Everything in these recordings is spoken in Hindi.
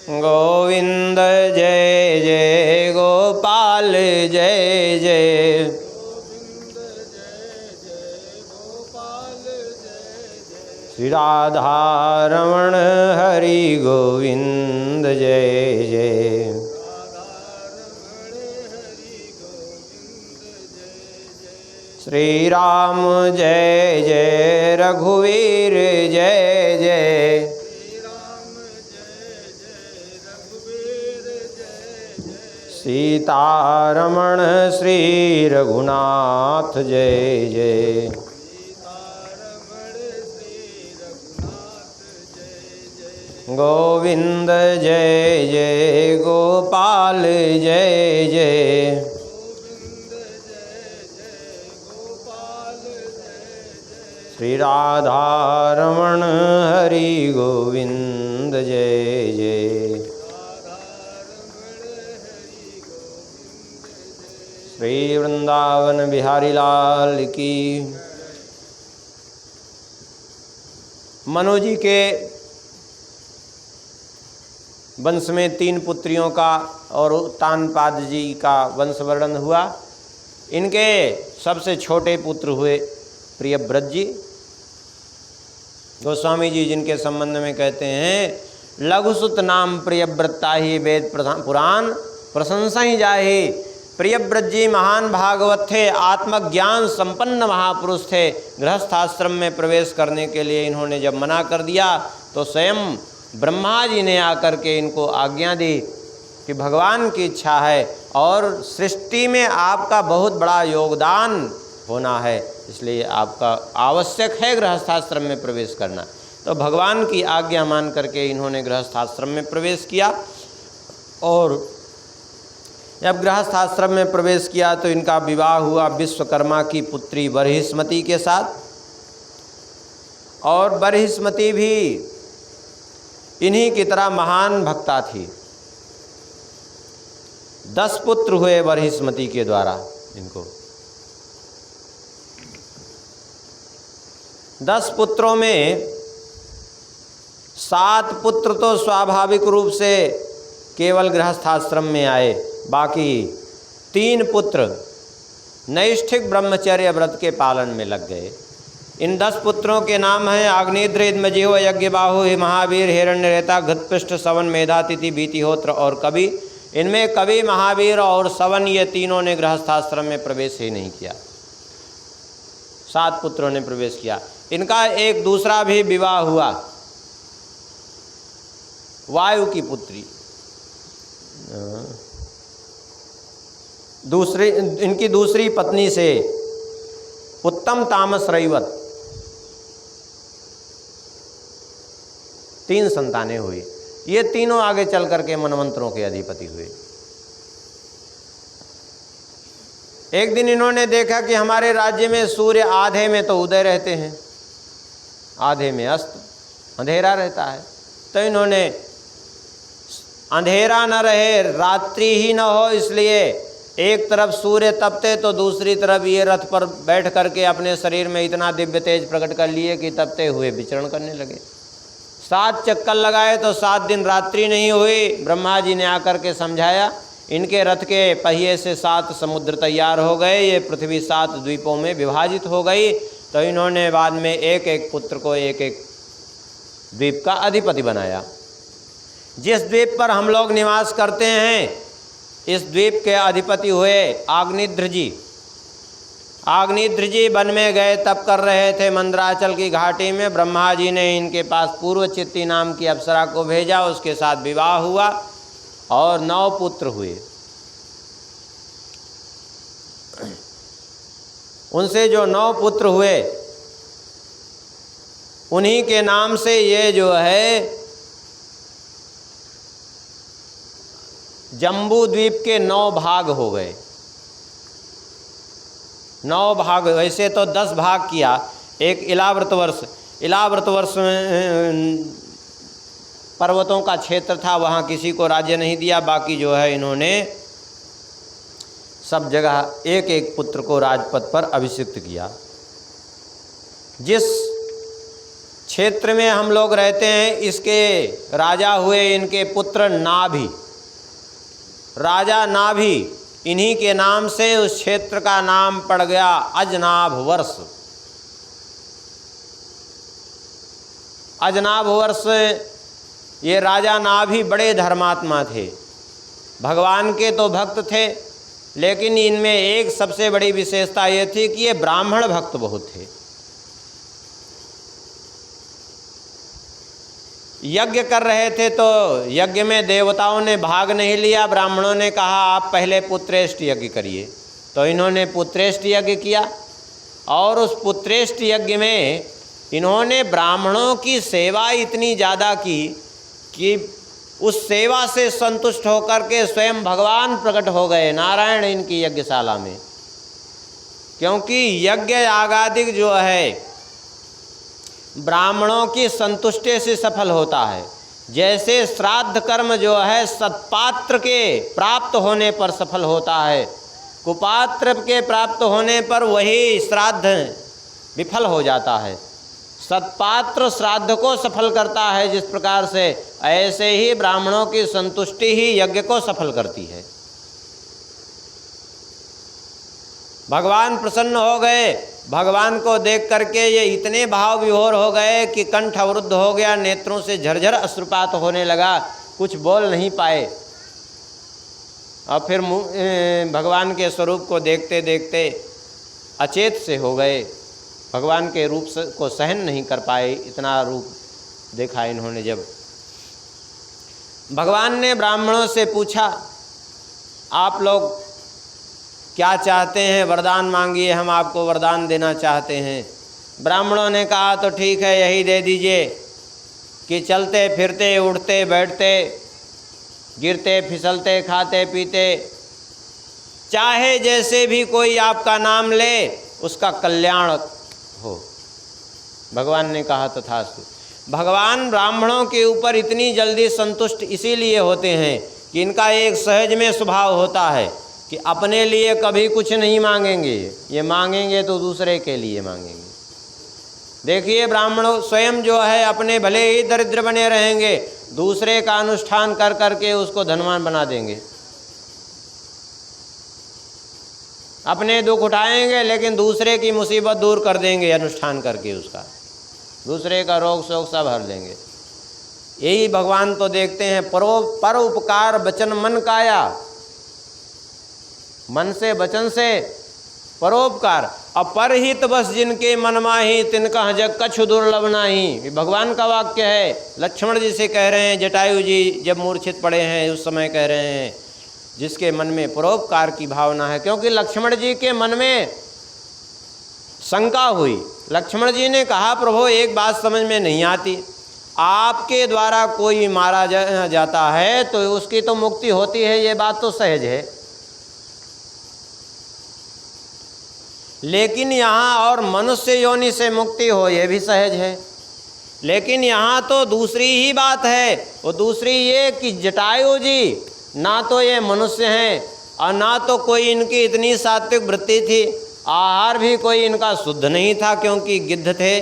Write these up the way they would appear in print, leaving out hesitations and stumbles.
गोविंद जय जय गोपाल जय जय। श्री राधारमण हरि गोविंद जय जय। श्री राम जय जय रघुवीर जय जय। सीतारमण श्री रघुनाथ जय जय। गोविंद जय जय गोपाल जय जय। श्री राधारमण हरि गोविंद जय जय। श्री वृंदावन बिहारी लाल की। मनु जी के वंश में 3 पुत्रियों का और उत्तानपाद जी का वंश वर्णन हुआ। इनके सबसे छोटे पुत्र हुए प्रियव्रत जी। गोस्वामी जी जिनके संबंध में कहते हैं, लघुसुत नाम प्रियव्रता ही वेद पुराण प्रशंसा ही जाहे। प्रियव्रत जी महान भागवत थे, आत्मज्ञान संपन्न महापुरुष थे। गृहस्थाश्रम में प्रवेश करने के लिए इन्होंने जब मना कर दिया तो स्वयं ब्रह्मा जी ने आकर के इनको आज्ञा दी कि भगवान की इच्छा है और सृष्टि में आपका बहुत बड़ा योगदान होना है, इसलिए आपका आवश्यक है गृहस्थाश्रम में प्रवेश करना। तो भगवान की आज्ञा मान करके इन्होंने गृहस्थाश्रम में प्रवेश किया। और जब गृहस्थाश्रम में प्रवेश किया तो इनका विवाह हुआ विश्वकर्मा की पुत्री बरहिस्मती के साथ। और बरहिस्मती भी इन्हीं की तरह महान भक्ता थी। 10 पुत्र हुए बरहिस्मती के द्वारा इनको। 10 पुत्रों में 7 पुत्र तो स्वाभाविक रूप से केवल गृहस्थाश्रम में आए, बाकी 3 पुत्र नैष्ठिक ब्रह्मचर्य व्रत के पालन में लग गए। इन 10 पुत्रों के नाम हैं अग्निद्र, मजीहो, यज्ञबाहु, महावीर, हिरण्यरेता, घृतपृष्ठ, सवन, मेधातिथि, भीतिहोत्र और कवि। इनमें कवि, महावीर और सवन ये तीनों ने गृहस्थाश्रम में प्रवेश ही नहीं किया। 7 पुत्रों ने प्रवेश किया। इनका एक दूसरा भी विवाह हुआ, वायु की पुत्री। इनकी दूसरी पत्नी से उत्तम तामस रैवत 3 संतानें हुई। ये तीनों आगे चल करके मनवंतरों के अधिपति हुए। एक दिन इन्होंने देखा कि हमारे राज्य में सूर्य आधे में तो उदय रहते हैं, आधे में अस्त, अंधेरा रहता है। तो इन्होंने अंधेरा न रहे, रात्रि ही न हो, इसलिए एक तरफ सूर्य तपते तो दूसरी तरफ ये रथ पर बैठ करके अपने शरीर में इतना दिव्य तेज प्रकट कर लिए कि तपते हुए विचरण करने लगे। 7 चक्कर लगाए तो 7 दिन रात्रि नहीं हुई। ब्रह्मा जी ने आकर के समझाया। इनके रथ के पहिए से 7 समुद्र तैयार हो गए। ये पृथ्वी 7 द्वीपों में विभाजित हो गई। तो इन्होंने बाद में एक एक पुत्र को एक एक द्वीप का अधिपति बनाया। जिस द्वीप पर हम लोग निवास करते हैं, इस द्वीप के अधिपति हुए आग्निद्र जी। आग्निद्र जी वन में गए, तप कर रहे थे मंदराचल की घाटी में। ब्रह्मा जी ने इनके पास पूर्वचित्ती नाम की अप्सरा को भेजा, उसके साथ विवाह हुआ और 9 पुत्र हुए। उनसे जो 9 पुत्र हुए, उन्हीं के नाम से ये जो है जम्बू द्वीप के 9 भाग हो गए। 9 भाग, वैसे तो 10 भाग किया। एक इलाव्रत वर्ष, इलाव्रत वर्ष में पर्वतों का क्षेत्र था, वहाँ किसी को राज्य नहीं दिया। बाकी जो है इन्होंने सब जगह एक एक पुत्र को राजपद पर अभिषिक्त किया। जिस क्षेत्र में हम लोग रहते हैं, इसके राजा हुए इनके पुत्र नाभि, राजा नाभि, इन्हीं के नाम से उस क्षेत्र का नाम पड़ गया अजनाभ वर्ष। अजनाभ वर्ष, ये राजा नाभि बड़े धर्मात्मा थे, भगवान के तो भक्त थे, लेकिन इनमें एक सबसे बड़ी विशेषता ये थी कि ये ब्राह्मण भक्त बहुत थे। यज्ञ कर रहे थे तो यज्ञ में देवताओं ने भाग नहीं लिया, ब्राह्मणों ने कहा आप पहले पुत्रेष्ट यज्ञ करिए, तो इन्होंने पुत्रेष्ट यज्ञ किया। और उस पुत्रेष्ट यज्ञ में इन्होंने ब्राह्मणों की सेवा इतनी ज़्यादा की कि उस सेवा से संतुष्ट होकर के स्वयं भगवान प्रकट हो गए नारायण इनकी यज्ञशाला में। क्योंकि यज्ञ आगादिक जो है ब्राह्मणों की संतुष्टि से सफल होता है। जैसे श्राद्ध कर्म जो है सत्पात्र के प्राप्त होने पर सफल होता है, कुपात्र के प्राप्त होने पर वही श्राद्ध विफल हो जाता है। सत्पात्र श्राद्ध को सफल करता है जिस प्रकार से, ऐसे ही ब्राह्मणों की संतुष्टि ही यज्ञ को सफल करती है। भगवान प्रसन्न हो गए, भगवान को देख करके ये इतने भाव विभोर हो गए कि कंठ अवरुद्ध हो गया, नेत्रों से झरझर अश्रुपात होने लगा, कुछ बोल नहीं पाए। और फिर भगवान के स्वरूप को देखते देखते अचेत से हो गए, भगवान के रूप को सहन नहीं कर पाए, इतना रूप देखा इन्होंने। जब भगवान ने ब्राह्मणों से पूछा आप लोग क्या चाहते हैं, वरदान मांगिए, हम आपको वरदान देना चाहते हैं। ब्राह्मणों ने कहा तो ठीक है यही दे दीजिए कि चलते फिरते उठते बैठते गिरते फिसलते खाते पीते चाहे जैसे भी कोई आपका नाम ले उसका कल्याण हो। भगवान ने कहा तथास्तु। भगवान ब्राह्मणों के ऊपर इतनी जल्दी संतुष्ट इसीलिए होते हैं कि इनका एक सहज में स्वभाव होता है कि अपने लिए कभी कुछ नहीं मांगेंगे, ये मांगेंगे तो दूसरे के लिए मांगेंगे। देखिए ब्राह्मण स्वयं जो है अपने भले ही दरिद्र बने रहेंगे, दूसरे का अनुष्ठान कर करके उसको धनवान बना देंगे। अपने दुख उठाएंगे लेकिन दूसरे की मुसीबत दूर कर देंगे अनुष्ठान करके, उसका दूसरे का रोग शोक सब हर देंगे। यही भगवान तो देखते हैं, पर उपकार वचन मन काया, मन से वचन से परोपकार। अपरहित बस जिनके मन माही तिनका जग कछु दुर्लभ नाही, भगवान का वाक्य है। लक्ष्मण जी से कह रहे हैं, जटायु जी जब मूर्छित पड़े हैं उस समय कह रहे हैं जिसके मन में परोपकार की भावना है। क्योंकि लक्ष्मण जी के मन में शंका हुई, लक्ष्मण जी ने कहा प्रभु एक बात समझ में नहीं आती, आपके द्वारा कोई मारा जाता है तो उसकी तो मुक्ति होती है, ये बात तो सहज है, लेकिन यहाँ और मनुष्य योनि से मुक्ति हो ये भी सहज है। लेकिन यहाँ तो दूसरी ही बात है, वो दूसरी ये कि जटायु जी ना तो ये मनुष्य हैं और ना तो कोई इनकी इतनी सात्विक वृत्ति थी, आहार भी कोई इनका शुद्ध नहीं था क्योंकि गिद्ध थे,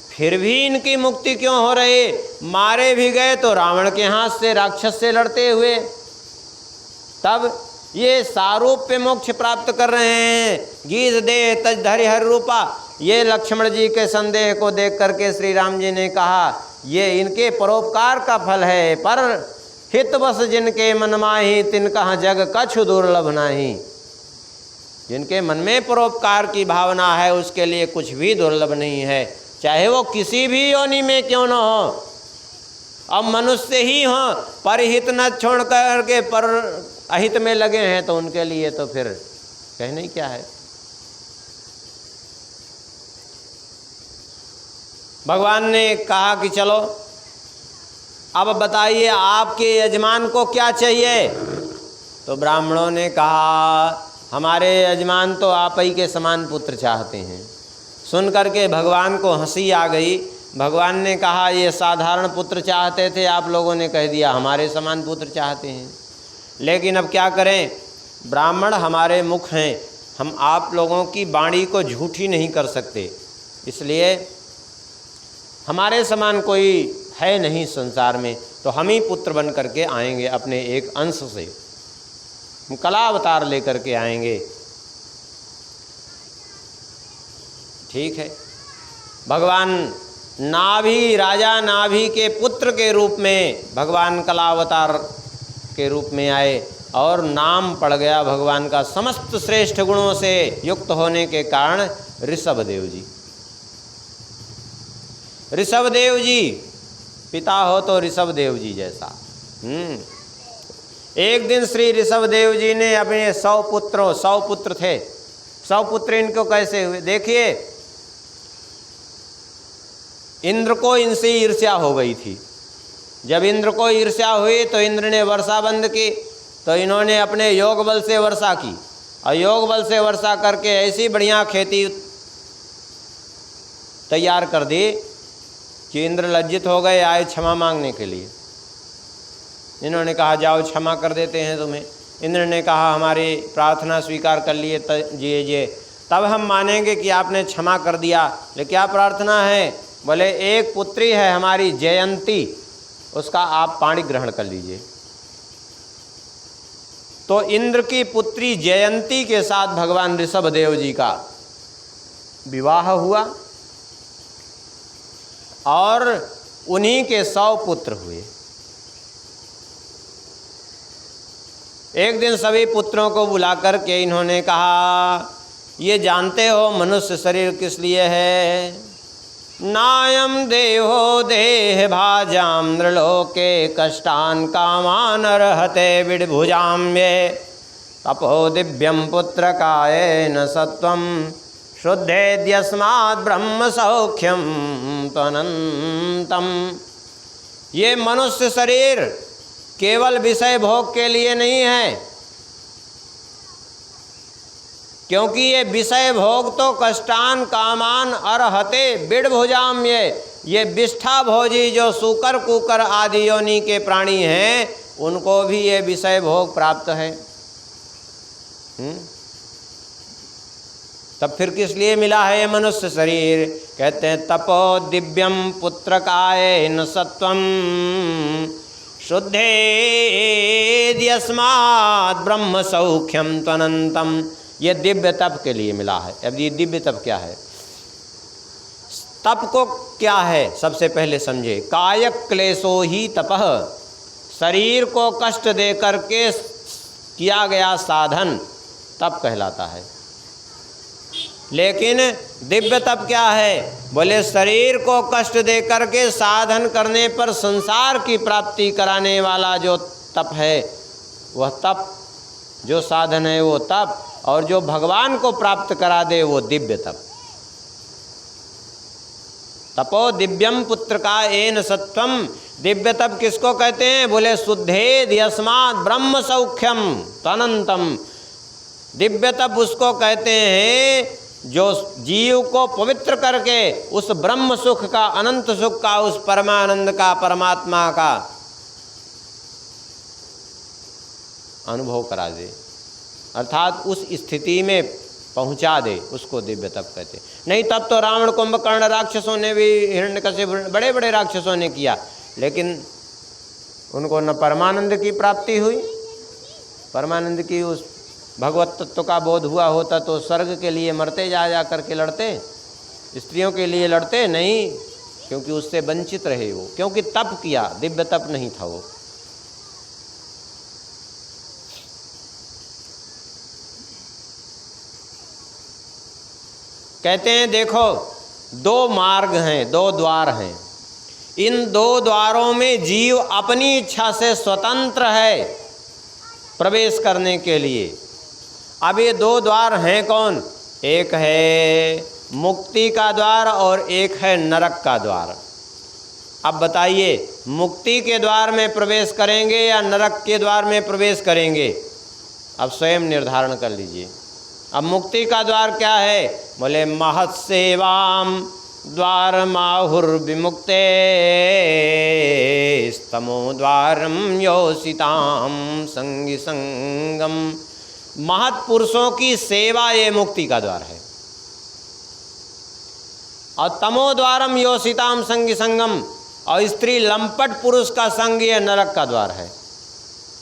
फिर भी इनकी मुक्ति क्यों हो रही? मारे भी गए तो रावण के हाथ से, राक्षस से लड़ते हुए, तब ये सारूप्य मोक्ष प्राप्त कर रहे हैं। गीत दे तज धरि हर रूपा, ये लक्ष्मण जी के संदेह को देख करके श्री राम जी ने कहा ये इनके परोपकार का फल है। पर हित बस जिनके मन माही तिनका जग कछु दुर्लभ नाही, जिनके मन में परोपकार की भावना है उसके लिए कुछ भी दुर्लभ नहीं है, चाहे वो किसी भी योनि में क्यों न हो। अब मनुष्य ही हो, पर हित न छोड़ करके पर अहित में लगे हैं तो उनके लिए तो फिर कहना ही क्या है। भगवान ने कहा कि चलो अब बताइए आपके यजमान को क्या चाहिए। तो ब्राह्मणों ने कहा हमारे यजमान तो आप ही के समान पुत्र चाहते हैं। सुन करके भगवान को हंसी आ गई। भगवान ने कहा ये साधारण पुत्र चाहते थे, आप लोगों ने कह दिया हमारे समान पुत्र चाहते हैं। लेकिन अब क्या करें, ब्राह्मण हमारे मुख हैं, हम आप लोगों की वाणी को झूठी नहीं कर सकते, इसलिए हमारे समान कोई है नहीं संसार में, तो हम ही पुत्र बन करके आएंगे अपने एक अंश से, हम कला अवतार लेकर के आएंगे। ठीक है, भगवान नाभि, राजा नाभि के पुत्र के रूप में भगवान कला अवतार के रूप में आए और नाम पड़ गया भगवान का समस्त श्रेष्ठ गुणों से युक्त होने के कारण ऋषभदेव जी। ऋषभदेव जी पिता हो तो ऋषभदेव जी जैसा। एक दिन श्री ऋषभदेव जी ने अपने 100 पुत्र थे, 100 पुत्र इनको कैसे हुए? देखिए, इंद्र को इनसे ईर्ष्या हो गई थी। जब इंद्र को ईर्ष्या हुई तो इंद्र ने वर्षा बंद की, तो इन्होंने अपने योग बल से वर्षा की और योग बल से वर्षा करके ऐसी बढ़िया खेती तैयार कर दी कि इंद्र लज्जित हो गए, आए क्षमा मांगने के लिए। इन्होंने कहा जाओ क्षमा कर देते हैं तुम्हें। इंद्र ने कहा हमारी प्रार्थना स्वीकार कर लिए जी, तब हम मानेंगे कि आपने क्षमा कर दिया। लेकिन क्या प्रार्थना है? बोले एक पुत्री है हमारी जयंती, उसका आप पाणी ग्रहण कर लीजिए। तो इंद्र की पुत्री जयंती के साथ भगवान ऋषभदेव जी का विवाह हुआ और उन्हीं के 100 पुत्र हुए। एक दिन सभी पुत्रों को बुलाकर के इन्होंने कहा, ये जानते हो मनुष्य शरीर किस लिए है? नायम देहो देह भाजाम नृलोके कष्टान कामान रहते विडभुजाम्ये तपो दिव्यम पुत्र कायेन सत्वम शुद्धेद्यस्मात् ब्रह्म सौख्यम त्वनंतम। ये मनुष्य शरीर केवल विषय भोग के लिए नहीं है, क्योंकि ये विषय भोग तो कष्टान कामान अर्हते बिडभुजाम्ये, ये विष्ठा भोजी जो सूकर कुकर आदि योनि के प्राणी हैं उनको भी ये विषय भोग प्राप्त है। तब फिर किस लिए मिला है ये मनुष्य शरीर? कहते हैं तपो दिव्यम पुत्र कायेन सत्वम शुद्धेद्यस्मात् ब्रह्म सौख्यम त्वनंतम। ये दिव्य तप के लिए मिला है। अब ये दिव्य तप क्या है? तप को क्या है सबसे पहले समझे। कायक क्लेशो ही तपः, शरीर को कष्ट दे करके किया गया साधन तप कहलाता है। लेकिन दिव्य तप क्या है? बोले शरीर को कष्ट दे करके साधन करने पर संसार की प्राप्ति कराने वाला जो तप है वह तप, जो साधन है वो तप, और जो भगवान को प्राप्त करा दे वो दिव्य तप। तपो दिव्यम पुत्र का एन सत्वम। दिव्य तप किसको कहते हैं? बोले शुद्धेद यस्मात् ब्रह्म सौख्यम तनंतम। दिव्य तप उसको कहते हैं जो जीव को पवित्र करके उस ब्रह्म सुख का, अनंत सुख का, उस परमानंद का, परमात्मा का अनुभव करा दे, अर्थात उस स्थिति में पहुंचा दे, उसको दिव्य तप कहते। नहीं तब तो रावण कुंभकर्ण राक्षसों ने भी, हिरण्यकशिप, बड़े बड़े राक्षसों ने किया, लेकिन उनको न परमानंद की प्राप्ति हुई, परमानंद की उस भगवत तत्व का बोध हुआ होता तो स्वर्ग के लिए मरते जा करके लड़ते, स्त्रियों के लिए लड़ते नहीं, क्योंकि उससे वंचित रहे वो, क्योंकि तप किया, दिव्य तप नहीं था वो। कहते हैं देखो 2 मार्ग हैं, 2 द्वार हैं, इन 2 द्वारों में जीव अपनी इच्छा से स्वतंत्र है प्रवेश करने के लिए। अब ये 2 द्वार हैं कौन? एक है मुक्ति का द्वार और एक है नरक का द्वार। अब बताइए मुक्ति के द्वार में प्रवेश करेंगे या नरक के द्वार में प्रवेश करेंगे? अब स्वयं निर्धारण कर लीजिए। अब मुक्ति का द्वार क्या है? बोले महत्सेवाम द्वार माहुर्विमुक्ते स्तमो द्वारम योषिताम संगी संगम। महत्पुरुषों की सेवा ये मुक्ति का द्वार है। और तमो द्वारम योषिताम संगी संगम, और स्त्री लंपट पुरुष का संग ये नरक का द्वार है।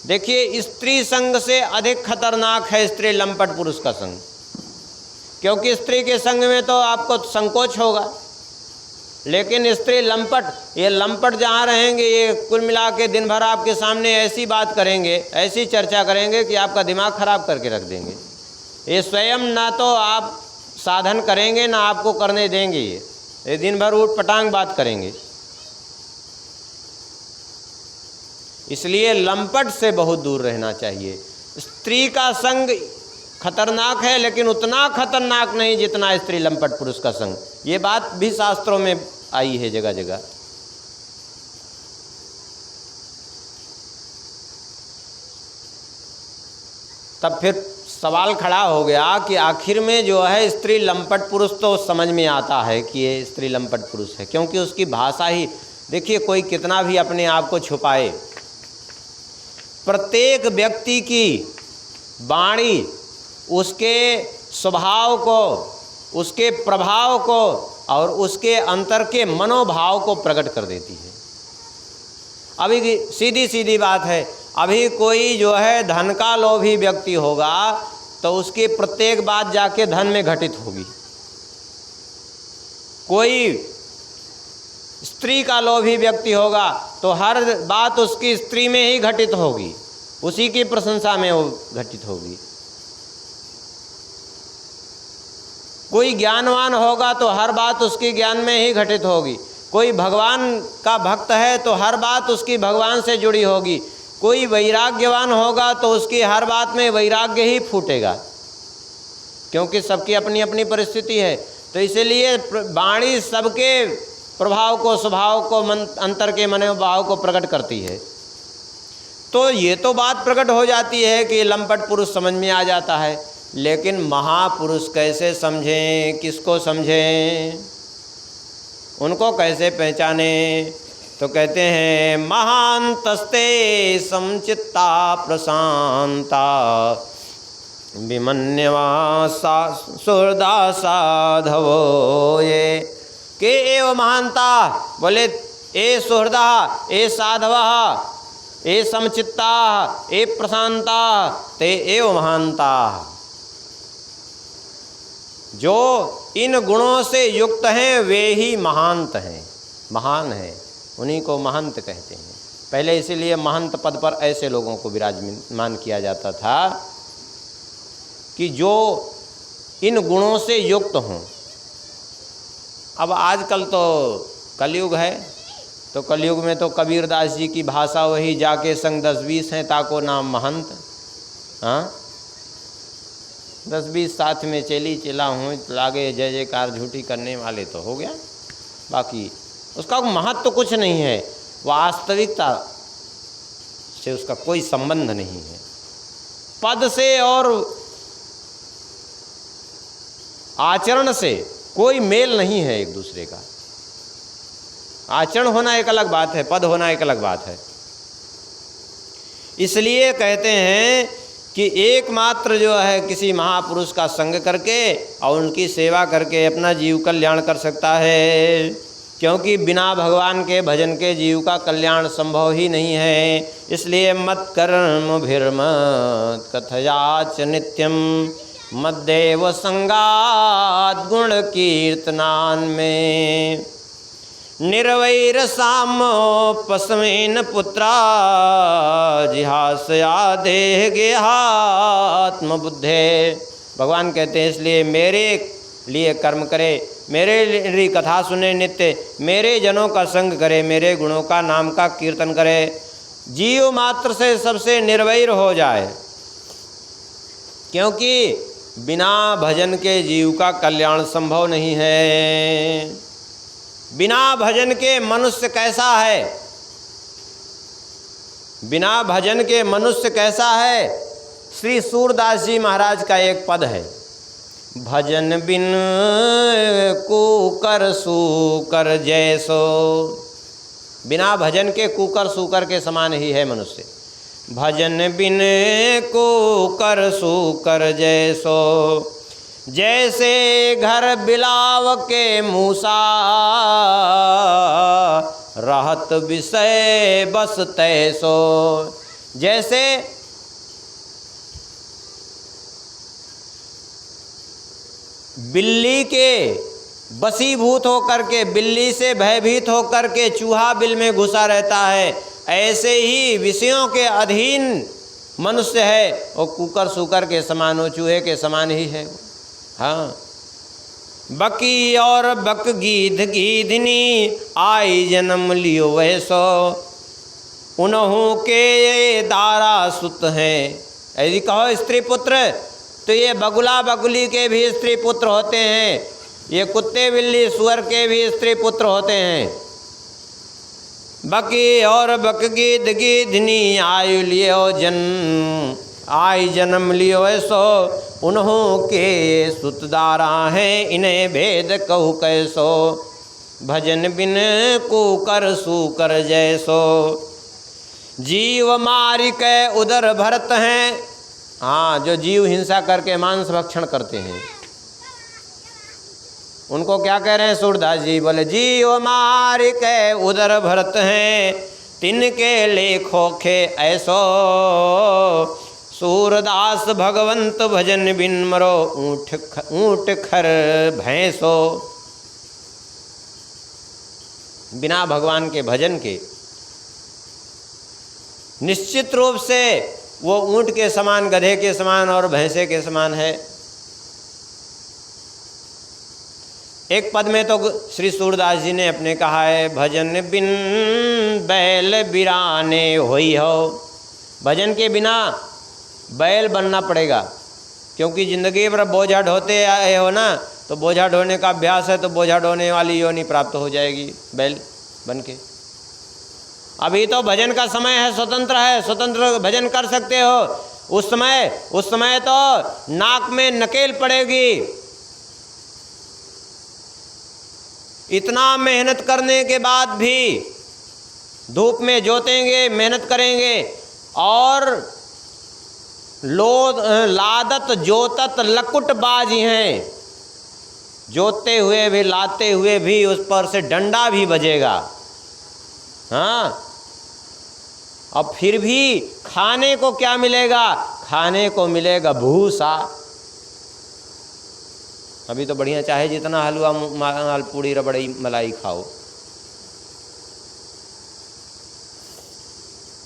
देखिए, स्त्री संग से अधिक खतरनाक है स्त्री लंपट पुरुष का संग, क्योंकि स्त्री के संग में तो आपको संकोच होगा, लेकिन स्त्री लंपट, ये लंपट जहाँ रहेंगे ये कुल मिला के दिन भर आपके सामने ऐसी बात करेंगे, ऐसी चर्चा करेंगे कि आपका दिमाग खराब करके रख देंगे। ये स्वयं ना तो आप साधन करेंगे ना आपको करने देंगे, ये दिन भर ऊट पटांग बात करेंगे। इसलिए लंपट से बहुत दूर रहना चाहिए। स्त्री का संग खतरनाक है, लेकिन उतना खतरनाक नहीं जितना स्त्री लंपट पुरुष का संग। ये बात भी शास्त्रों में आई है जगह जगह। तब फिर सवाल खड़ा हो गया कि आखिर में जो है स्त्री लंपट पुरुष तो समझ में आता है कि ये स्त्री लंपट पुरुष है, क्योंकि उसकी भाषा ही, देखिए कोई कितना भी अपने आप को छुपाए, प्रत्येक व्यक्ति की वाणी उसके स्वभाव को, उसके प्रभाव को और उसके अंतर के मनोभाव को प्रकट कर देती है। अभी सीधी सीधी बात है, अभी कोई जो है धन का लोभी व्यक्ति होगा तो उसकी प्रत्येक बात जाके धन में घटित होगी। कोई स्त्री का लोभी व्यक्ति होगा तो हर बात उसकी स्त्री में ही घटित होगी, उसी की प्रशंसा में वो घटित होगी। कोई ज्ञानवान होगा तो हर बात उसकी ज्ञान में ही घटित होगी। कोई भगवान का भक्त है तो हर बात उसकी भगवान से जुड़ी होगी। कोई वैराग्यवान होगा तो उसकी हर बात में वैराग्य ही फूटेगा, क्योंकि सबकी अपनी अपनी परिस्थिति है। तो इसीलिए वाणी सबके प्रभाव को, स्वभाव को, अंतर के मनोभाव को प्रकट करती है। तो ये तो बात प्रकट हो जाती है कि लंपट पुरुष समझ में आ जाता है, लेकिन महापुरुष कैसे समझें, किसको समझें, उनको कैसे पहचाने? तो कहते हैं महांतस्ते समचित्ता प्रशांता विमन्यवा सुहृदा साधवो ये के एव महांता। बोले ए सुहृदा, ए साधव, ए समचित्ता, ए प्रशांता, ते एव महांता। जो इन गुणों से युक्त हैं वे ही महांत हैं, महान हैं, उन्हीं को महंत कहते हैं। पहले इसीलिए महंत पद पर ऐसे लोगों को विराजमान किया जाता था कि जो इन गुणों से युक्त हों। अब आजकल तो कलयुग है, तो कलयुग में तो कबीरदास जी की भाषा वही, जाके संग 10-20 हैं ताको नाम महंत। हाँ, 10-20 साथ में चेली चेला हूँ, लागे जय जयकार झूठी करने वाले तो हो गया। बाकी उसका महत्व तो कुछ नहीं है, वास्तविकता से उसका कोई संबंध नहीं है। पद से और आचरण से कोई मेल नहीं है एक दूसरे का। आचरण होना एक अलग बात है, पद होना एक अलग बात है। इसलिए कहते हैं कि एकमात्र जो है किसी महापुरुष का संग करके और उनकी सेवा करके अपना जीव कल्याण कर सकता है, क्योंकि बिना भगवान के भजन के जीव का कल्याण संभव ही नहीं है। इसलिए मत कर्म भिर्मत कथयाच नित्यम मद्देव संगात गुण कीर्तनान में निर्वैर सामोपस्मेन पुत्रा जिहासया देह गेहात्म बुद्धे। भगवान कहते हैं इसलिए मेरे लिए कर्म करे, मेरे लिए कथा सुने नित्य, मेरे जनों का संग करे, मेरे गुणों का नाम का कीर्तन करे, जीव मात्र से सबसे निर्वैर हो जाए, क्योंकि बिना भजन के जीव का कल्याण संभव नहीं है। बिना भजन के मनुष्य कैसा है? बिना भजन के मनुष्य कैसा है? श्री सूरदास जी महाराज का एक पद है, भजन बिन कुकर सूकर जैसो। बिना भजन के कुकर सूकर के समान ही है मनुष्य। भजन बिन कुकर सूकर जैसो जैसे घर बिलाव के मूसा, रहत विषय बस तैसो। जैसे बिल्ली के बसीभूत होकर के, बिल्ली से भयभीत होकर के चूहा बिल में घुसा रहता है, ऐसे ही विषयों के अधीन मनुष्य है। वो कुकर सुकर के समान हो, चूहे के समान ही है। हाँ, बकी और बक गीध गीधनी, आई जन्म लियो वैसो, उन्हों के दारा सुत हैं। यदि कहो स्त्री पुत्र, तो ये बगुला बगुली के भी स्त्री पुत्र होते हैं, ये कुत्ते बिल्ली सुअर के भी स्त्री पुत्र होते हैं। बकी और बक गीध गीधनी, आयु लियो जन्म, आई जन्म लियो ऐसो, उन्हों के सुतदारा हैं, इन्हें भेद कहु कैसो, भजन बिन कुकर सुकर जैसो। जीव मारी के उदर भरत हैं। हाँ, जो जीव हिंसा करके मांस भक्षण करते हैं उनको क्या कह रहे हैं सूरदास जी? बोले जीव मार के उदर भरत हैं, तिनके लेखो खे ऐसो, सूरदास भगवंत भजन बिन मरो, ऊँट खर भैंसो। बिना भगवान के भजन के निश्चित रूप से वो ऊँट के समान, गधे के समान और भैंसे के समान है। एक पद में तो श्री सूरदास जी ने अपने कहा है, भजन बिन बैल बिराने होई हो। भजन के बिना बैल बनना पड़ेगा, क्योंकि ज़िंदगी भर बोझा ढोते आए हो ना, तो बोझा ढोने का अभ्यास है, तो बोझा ढोने वाली योनि प्राप्त हो जाएगी बैल बन के। अभी तो भजन का समय है, स्वतंत्र है, स्वतंत्र भजन कर सकते हो। उस समय तो नाक में नकेल पड़ेगी। इतना मेहनत करने के बाद भी धूप में जोतेंगे, मेहनत करेंगे, और लादत जोतत लकुट बाजी हैं। जोतते हुए भी, लाते हुए भी, उस पर से डंडा भी बजेगा। हाँ, अब फिर भी खाने को क्या मिलेगा? खाने को मिलेगा भूसा। अभी तो बढ़िया, चाहे जितना हलवा मालपूड़ी रबड़ी मलाई खाओ।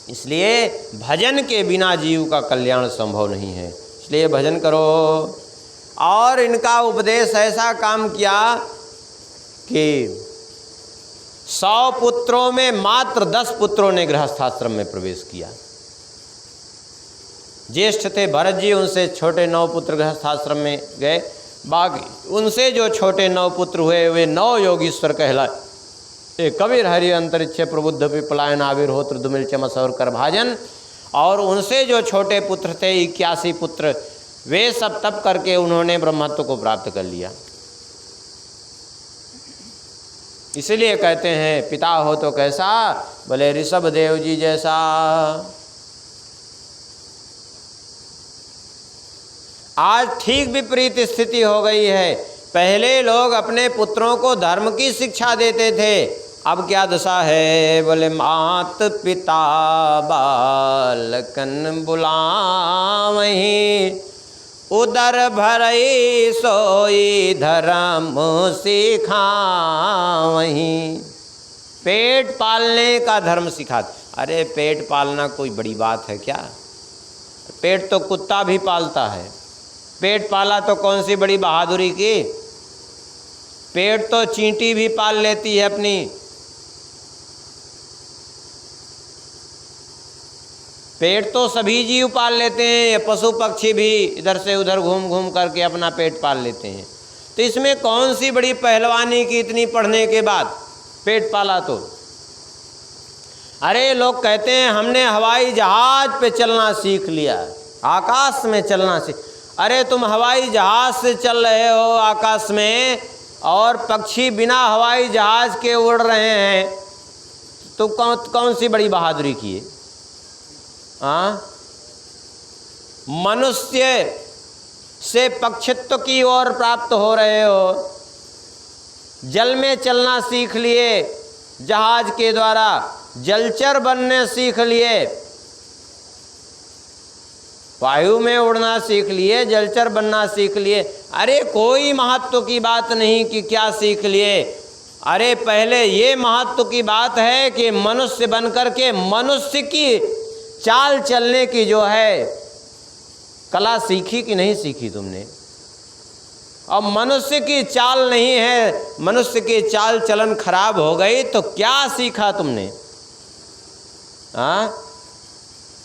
इसलिए भजन के बिना जीव का कल्याण संभव नहीं है। इसलिए भजन करो। और इनका उपदेश ऐसा काम किया कि 100 पुत्रों में मात्र 10 पुत्रों ने गृहस्थाश्रम में प्रवेश किया। ज्येष्ठ थे भरत जी, उनसे छोटे 9 पुत्र गृहस्थाश्रम में गए। बाकी उनसे जो छोटे 9 पुत्र हुए वे 9 योगीश्वर कहलाए। कबीर हरि अंतरिक्ष प्रबुद्ध विपलायन आविर्होत्र दुमिल चमस और कर भाजन। और उनसे जो छोटे पुत्र थे 81 पुत्र, वे सब तप करके उन्होंने ब्रह्मत्व को प्राप्त कर लिया। इसीलिए कहते हैं पिता हो तो कैसा, बोले ऋषभ देव जी जैसा। आज ठीक विपरीत स्थिति हो गई है। पहले लोग अपने पुत्रों को धर्म की शिक्षा देते थे, अब क्या दशा है? बोले मात पिता बालकन बुलावहीं, उदर भरई सोई धर्म सिखावहीं। पेट पालने का धर्म सिखाते। अरे पेट पालना कोई बड़ी बात है क्या? पेट तो कुत्ता भी पालता है। पेट पाला तो कौन सी बड़ी बहादुरी की? पेट तो चींटी भी पाल लेती है अपनी। पेट तो सभी जीव पाल लेते हैं, पशु पक्षी भी इधर से उधर घूम घूम करके अपना पेट पाल लेते हैं। तो इसमें कौन सी बड़ी पहलवानी की इतनी पढ़ने के बाद पेट पाला तो? अरे लोग कहते हैं हमने हवाई जहाज पे चलना सीख लिया, आकाश में चलना सीख। अरे तुम हवाई जहाज से चल रहे हो आकाश में, और पक्षी बिना हवाई जहाज के उड़ रहे हैं, तो कौन सी बड़ी बहादुरी की है? हाँ, मनुष्य से पक्षित्व की ओर प्राप्त हो रहे हो, जल में चलना सीख लिए, जहाज के द्वारा जलचर बनने सीख लिए, वायु में उड़ना सीख लिए, जलचर बनना सीख लिए। अरे कोई महत्व की बात नहीं कि क्या सीख लिए। अरे पहले ये महत्व की बात है कि मनुष्य बनकर के मनुष्य की चाल चलने की जो है कला सीखी कि नहीं सीखी तुमने। अब मनुष्य की चाल नहीं है, मनुष्य की चाल चलन खराब हो गई तो क्या सीखा तुमने? हाँ,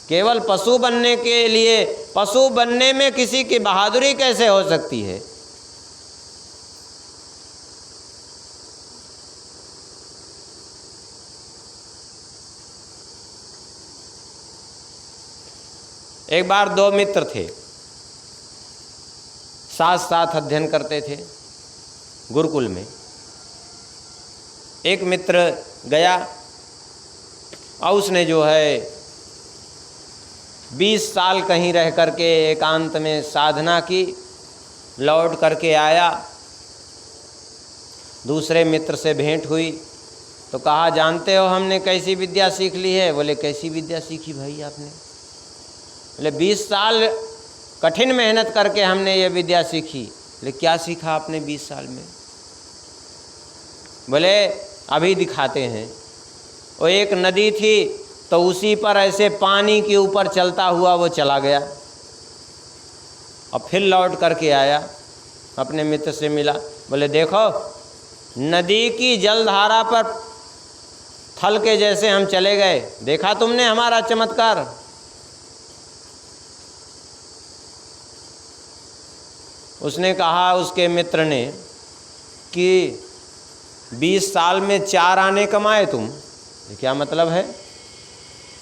केवल पशु बनने के लिए, पशु बनने में किसी की बहादुरी कैसे हो सकती है? एक बार दो मित्र थे, साथ साथ अध्ययन करते थे गुरुकुल में। एक मित्र गया और उसने जो है 20 साल कहीं रह करके एकांत में साधना की, लौट करके आया। दूसरे मित्र से भेंट हुई तो कहा, जानते हो हमने कैसी विद्या सीख ली है? बोले, कैसी विद्या सीखी भाई आपने? बोले, 20 साल कठिन मेहनत करके हमने ये विद्या सीखी। बोले, क्या सीखा आपने 20 साल में? बोले, अभी दिखाते हैं। वो एक नदी थी तो उसी पर ऐसे पानी के ऊपर चलता हुआ वो चला गया और फिर लौट करके आया, अपने मित्र से मिला। बोले, देखो नदी की जलधारा पर थल के जैसे हम चले गए, देखा तुमने हमारा चमत्कार? उसने कहा, उसके मित्र ने, कि 20 साल में 4 आने कमाए तुम। क्या मतलब है?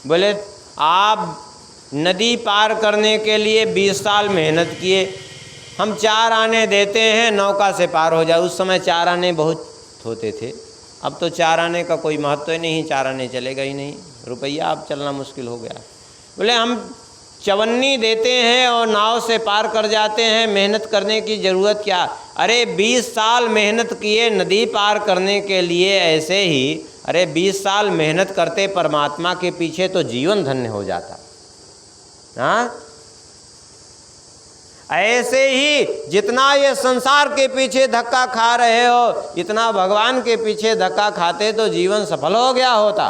बोले, आप नदी पार करने के लिए 20 साल मेहनत किए, हम 4 आने देते हैं, नौका से पार हो जाए। उस समय 4 आने बहुत होते थे, अब तो 4 आने का कोई महत्व ही नहीं, 4 आने चलेगा ही नहीं, रुपया अब चलना मुश्किल हो गया। बोले, हम चवन्नी देते हैं और नाव से पार कर जाते हैं, मेहनत करने की ज़रूरत क्या? अरे 20 साल मेहनत किए नदी पार करने के लिए, ऐसे ही अरे 20 साल मेहनत करते परमात्मा के पीछे तो जीवन धन्य हो जाता। हाँ, ऐसे ही जितना ये संसार के पीछे धक्का खा रहे हो, इतना भगवान के पीछे धक्का खाते तो जीवन सफल हो गया होता।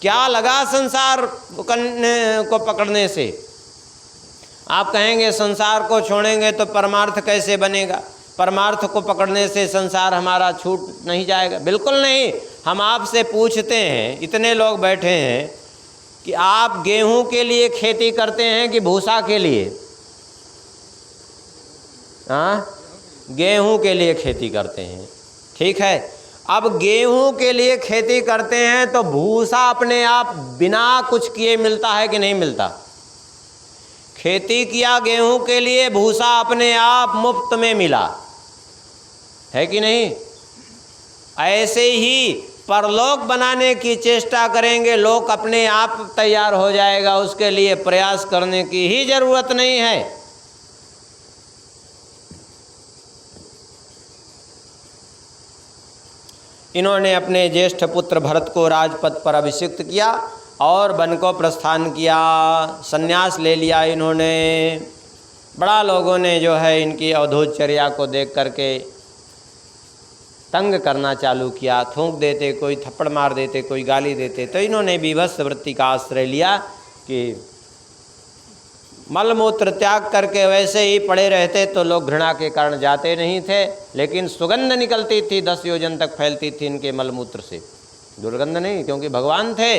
क्या लगा संसार को पकड़ने से? आप कहेंगे संसार को छोड़ेंगे तो परमार्थ कैसे बनेगा? परमार्थ को पकड़ने से संसार हमारा छूट नहीं जाएगा। बिल्कुल नहीं। हम आपसे पूछते हैं, इतने लोग बैठे हैं, कि आप गेहूं के लिए खेती करते हैं कि भूसा के लिए? हाँ, गेहूं के लिए खेती करते हैं, ठीक है। अब गेहूं के लिए खेती करते हैं तो भूसा अपने आप बिना कुछ किए मिलता है कि नहीं मिलता? खेती किया गेहूं के लिए, भूसा अपने आप मुफ्त में मिला है कि नहीं? ऐसे ही परलोक बनाने की चेष्टा करेंगे, लोक अपने आप तैयार हो जाएगा, उसके लिए प्रयास करने की ही जरूरत नहीं है। इन्होंने अपने ज्येष्ठ पुत्र भरत को राजपद पर अभिषिक्त किया और वन को प्रस्थान किया, संन्यास ले लिया इन्होंने। बड़ा लोगों ने जो है इनकी अवधूतचर्या को देख करके तंग करना चालू किया, थूक देते, कोई थप्पड़ मार देते, कोई गाली देते। तो इन्होंने विभत्स वृत्ति का आश्रय लिया कि मलमूत्र त्याग करके वैसे ही पड़े रहते तो लोग घृणा के कारण जाते नहीं थे, लेकिन सुगंध निकलती थी, 10 योजन तक फैलती थी इनके मलमूत्र से, दुर्गंध नहीं, क्योंकि भगवान थे।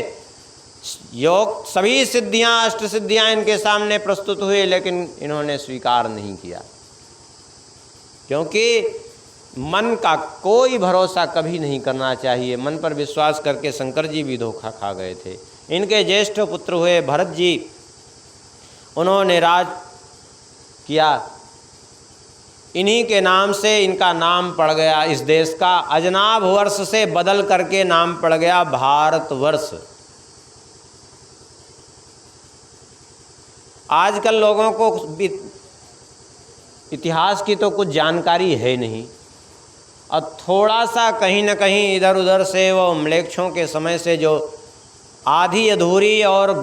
योग सभी सिद्धियां, अष्ट सिद्धियां इनके सामने प्रस्तुत हुई, लेकिन इन्होंने स्वीकार नहीं किया, क्योंकि मन का कोई भरोसा कभी नहीं करना चाहिए। मन पर विश्वास करके शंकर जी भी धोखा खा गए थे। इनके ज्येष्ठ पुत्र हुए भरत जी, उन्होंने राज किया, इन्हीं के नाम से इनका नाम पड़ गया, इस देश का अजनाभ वर्ष से बदल करके नाम पड़ गया भारतवर्ष। आजकल लोगों को इतिहास की तो कुछ जानकारी है नहीं, और थोड़ा सा कहीं न कहीं इधर उधर से वो म्लेच्छों के समय से जो आधी अधूरी और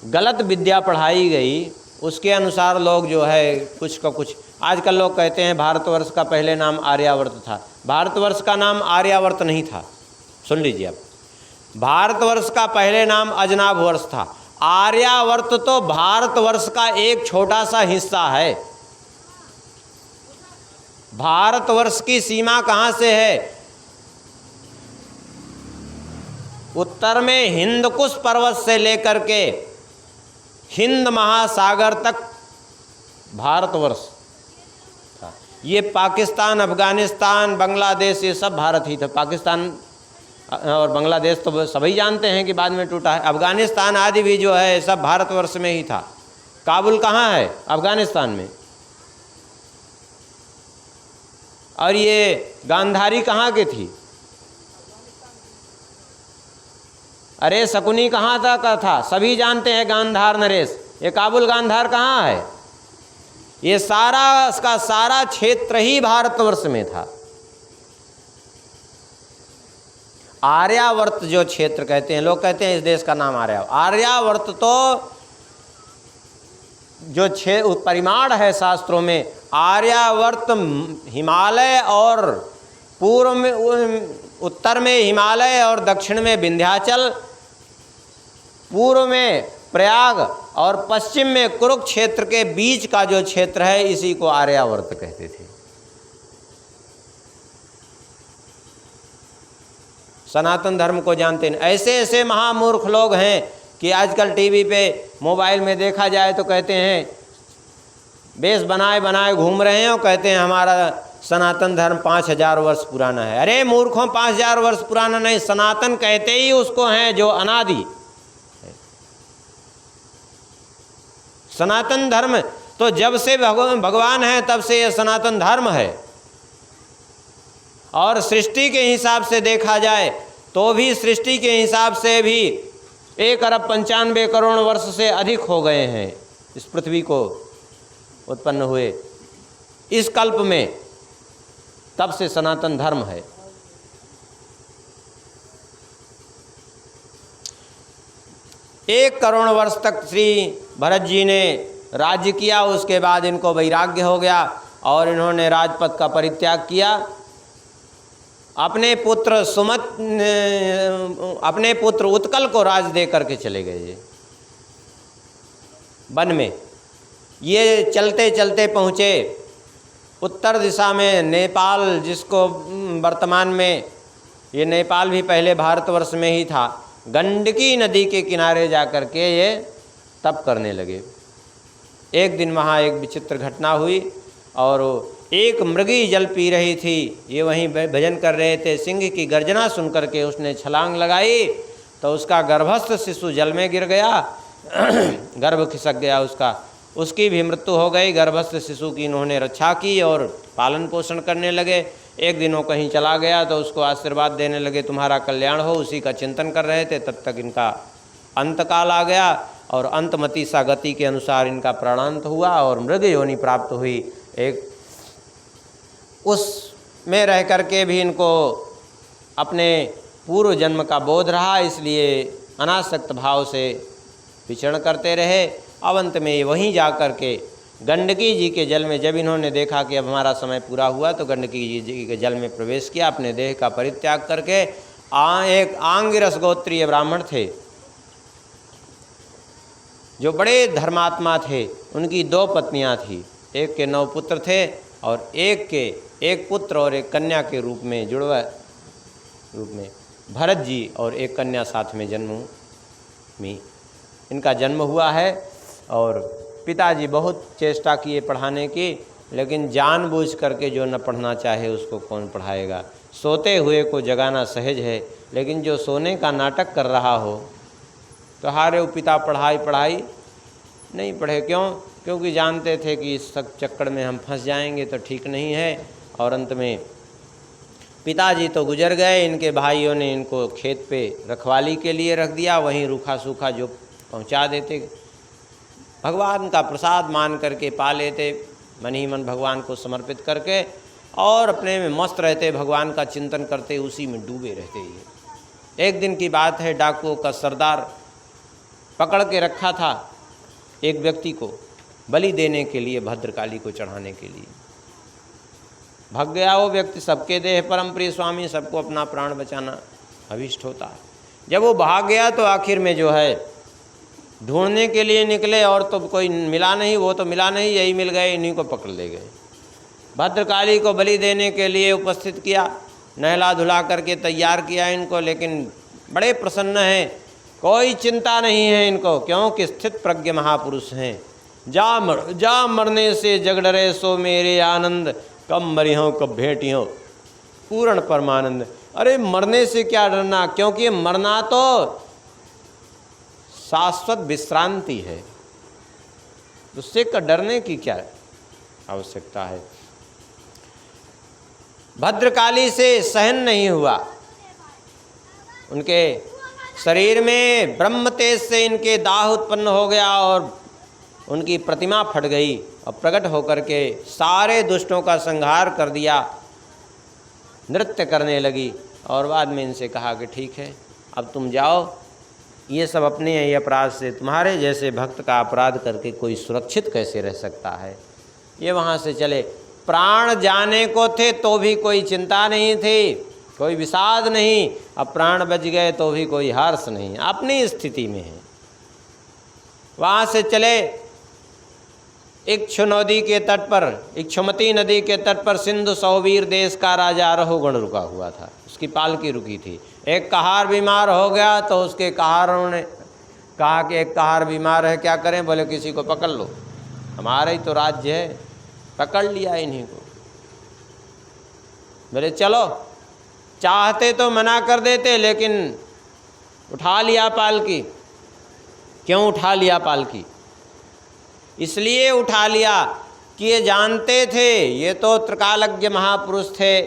गलत विद्या पढ़ाई गई, उसके अनुसार लोग जो है कुछ का कुछ। आजकल लोग कहते हैं भारतवर्ष का पहले नाम आर्यावर्त था। भारतवर्ष का नाम आर्यावर्त नहीं था, सुन लीजिए आप। भारतवर्ष का पहले नाम अजनाभ वर्ष था। आर्यावर्त तो भारतवर्ष का एक छोटा सा हिस्सा है। भारतवर्ष की सीमा कहाँ से है? उत्तर में हिंदकुश पर्वत से लेकर के हिंद महासागर तक भारतवर्ष था। ये पाकिस्तान, अफगानिस्तान, बांग्लादेश, ये सब भारत ही था। पाकिस्तान और बांग्लादेश तो सभी जानते हैं कि बाद में टूटा है। अफगानिस्तान आदि भी जो है सब भारतवर्ष में ही था। काबुल कहाँ है? अफगानिस्तान में। और ये गांधारी कहाँ की थी? अरे शकुनी कहाँ का था? सभी जानते हैं, गांधार नरेश। ये काबुल गांधार कहाँ है? ये सारा इसका सारा क्षेत्र ही भारतवर्ष में था। आर्यावर्त जो क्षेत्र कहते हैं, लोग कहते हैं इस देश का नाम आर्यावर्त तो जो परिमाण है शास्त्रों में, आर्यावर्त हिमालय और पूर्व में, उत्तर में हिमालय और दक्षिण में विंध्याचल, पूर्व में प्रयाग और पश्चिम में कुरुक्षेत्र के बीच का जो क्षेत्र है, इसी को आर्यावर्त कहते थे। सनातन धर्म को जानते नहीं। ऐसे ऐसे महामूर्ख लोग हैं कि आजकल टीवी पे, मोबाइल में देखा जाए तो कहते हैं बेस बनाए बनाए घूम रहे हैं और कहते हैं हमारा सनातन धर्म 5000 वर्ष पुराना है। अरे मूर्खों, 5000 वर्ष पुराना नहीं, सनातन कहते ही उसको हैं जो अनादि। सनातन धर्म तो जब से भगवान है तब से यह सनातन धर्म है। और सृष्टि के हिसाब से देखा जाए तो भी, सृष्टि के हिसाब से भी 1 अरब 95 करोड़ वर्ष से अधिक हो गए हैं इस पृथ्वी को उत्पन्न हुए इस कल्प में, तब से सनातन धर्म है। एक करोड़ वर्ष तक श्री भरत जी ने राज्य किया। उसके बाद इनको वैराग्य हो गया और इन्होंने राजपद का परित्याग किया। अपने पुत्र उत्कल को राज दे करके चले गए ये वन में। ये चलते चलते पहुँचे उत्तर दिशा में नेपाल, जिसको वर्तमान में, ये नेपाल भी पहले भारतवर्ष में ही था। गंडकी नदी के किनारे जाकर के ये तप करने लगे। एक दिन वहाँ एक विचित्र घटना हुई और एक मृगी जल पी रही थी। ये वहीं भजन कर रहे थे। सिंह की गर्जना सुन करके उसने छलांग लगाई तो उसका गर्भस्थ शिशु जल में गिर गया, गर्भ खिसक गया उसका। उसकी भी मृत्यु हो गई। गर्भस्थ शिशु की इन्होंने रक्षा की और पालन पोषण करने लगे। एक दिन वो कहीं चला गया तो उसको आशीर्वाद देने लगे, तुम्हारा कल्याण हो। उसी का चिंतन कर रहे थे, तब तक इनका अंतकाल आ गया और अंतमति सा गति के अनुसार इनका प्राणांत हुआ और मृग योनि प्राप्त हुई। एक उस में रह करके भी इनको अपने पूर्व जन्म का बोध रहा, इसलिए अनासक्त भाव से विचरण करते रहे। अब अंत में वहीं जा कर के गंडकी जी के जल में, जब इन्होंने देखा कि अब हमारा समय पूरा हुआ, तो गंडकी जी के जल में प्रवेश किया। अपने देह का परित्याग करके एक आंगिरस गोत्रीय ब्राह्मण थे जो बड़े धर्मात्मा थे। उनकी 2 पत्नियां थी, एक के 9 पुत्र थे और एक के 1 पुत्र और 1 कन्या के रूप में, जुड़वा रूप में भरत जी और 1 कन्या साथ में जन्म में इनका जन्म हुआ है। और पिताजी बहुत चेष्टा किए पढ़ाने की, लेकिन जानबूझ करके जो न पढ़ना चाहे उसको कौन पढ़ाएगा। सोते हुए को जगाना सहज है, लेकिन जो सोने का नाटक कर रहा हो तो हारे पिता पढ़ाई नहीं पढ़े। क्यों? क्योंकि जानते थे कि इस सब चक्कर में हम फंस जाएंगे तो ठीक नहीं है। और अंत में पिताजी तो गुजर गए, इनके भाइयों ने इनको खेत पे रखवाली के लिए रख दिया, वहीं रूखा सूखा जो पहुंचा देते भगवान का प्रसाद मान करके पा लेते, मन ही मन भगवान को समर्पित करके, और अपने में मस्त रहते, भगवान का चिंतन करते, उसी में डूबे रहते। ये एक दिन की बात है, डाकुओं का सरदार पकड़ के रखा था एक व्यक्ति को बलि देने के लिए, भद्रकाली को चढ़ाने के लिए। भाग गया वो व्यक्ति, सबके देह परम प्रिय स्वामी, सबको अपना प्राण बचाना अभिष्ट होता है। जब वो भाग गया तो आखिर में जो है ढूंढने के लिए निकले, और तो कोई मिला नहीं, वो तो मिला नहीं, यही मिल गए, इन्हीं को पकड़ ले गए। भद्रकाली को बलि देने के लिए उपस्थित किया, नहला धुला करके तैयार किया इनको, लेकिन बड़े प्रसन्न हैं, कोई चिंता नहीं है इनको, क्योंकि स्थित प्रज्ञ महापुरुष हैं। जा मरने से जग डरे सो मेरे आनंद, कब मरी हों कब भेंटी हों पूर्ण परमानंद। अरे मरने से क्या डरना, क्योंकि मरना तो शाश्वत विश्रांति है, उससे डरने की क्या आवश्यकता है। भद्रकाली से सहन नहीं हुआ, उनके शरीर में ब्रह्म तेज से इनके दाह उत्पन्न हो गया, और उनकी प्रतिमा फट गई, और प्रकट होकर के सारे दुष्टों का संहार कर दिया, नृत्य करने लगी। और बाद में इनसे कहा कि ठीक है, अब तुम जाओ, ये सब अपने ही अपराध से, तुम्हारे जैसे भक्त का अपराध करके कोई सुरक्षित कैसे रह सकता है। ये वहाँ से चले। प्राण जाने को थे तो भी कोई चिंता नहीं थी, कोई विषाद नहीं, अब प्राण बच गए तो भी कोई हर्ष नहीं, अपनी स्थिति में है। वहाँ से चले इक्षु नदी के तट पर, इक्षुमती नदी के तट पर सिंधु सौवीर देश का राजा रहुगण रुका हुआ था, उसकी पालकी रुकी थी। एक कहार बीमार हो गया तो उसके कहारों ने कहा कि एक कहार बीमार है, क्या करें? बोले किसी को पकड़ लो, हमारा ही तो राज्य है। पकड़ लिया इन्हीं को। बोले चलो, चाहते तो मना कर देते, लेकिन उठा लिया पालकी। क्यों उठा लिया पालकी? इसलिए उठा लिया कि ये जानते थे, ये तो त्रिकालज्ञ महापुरुष थे,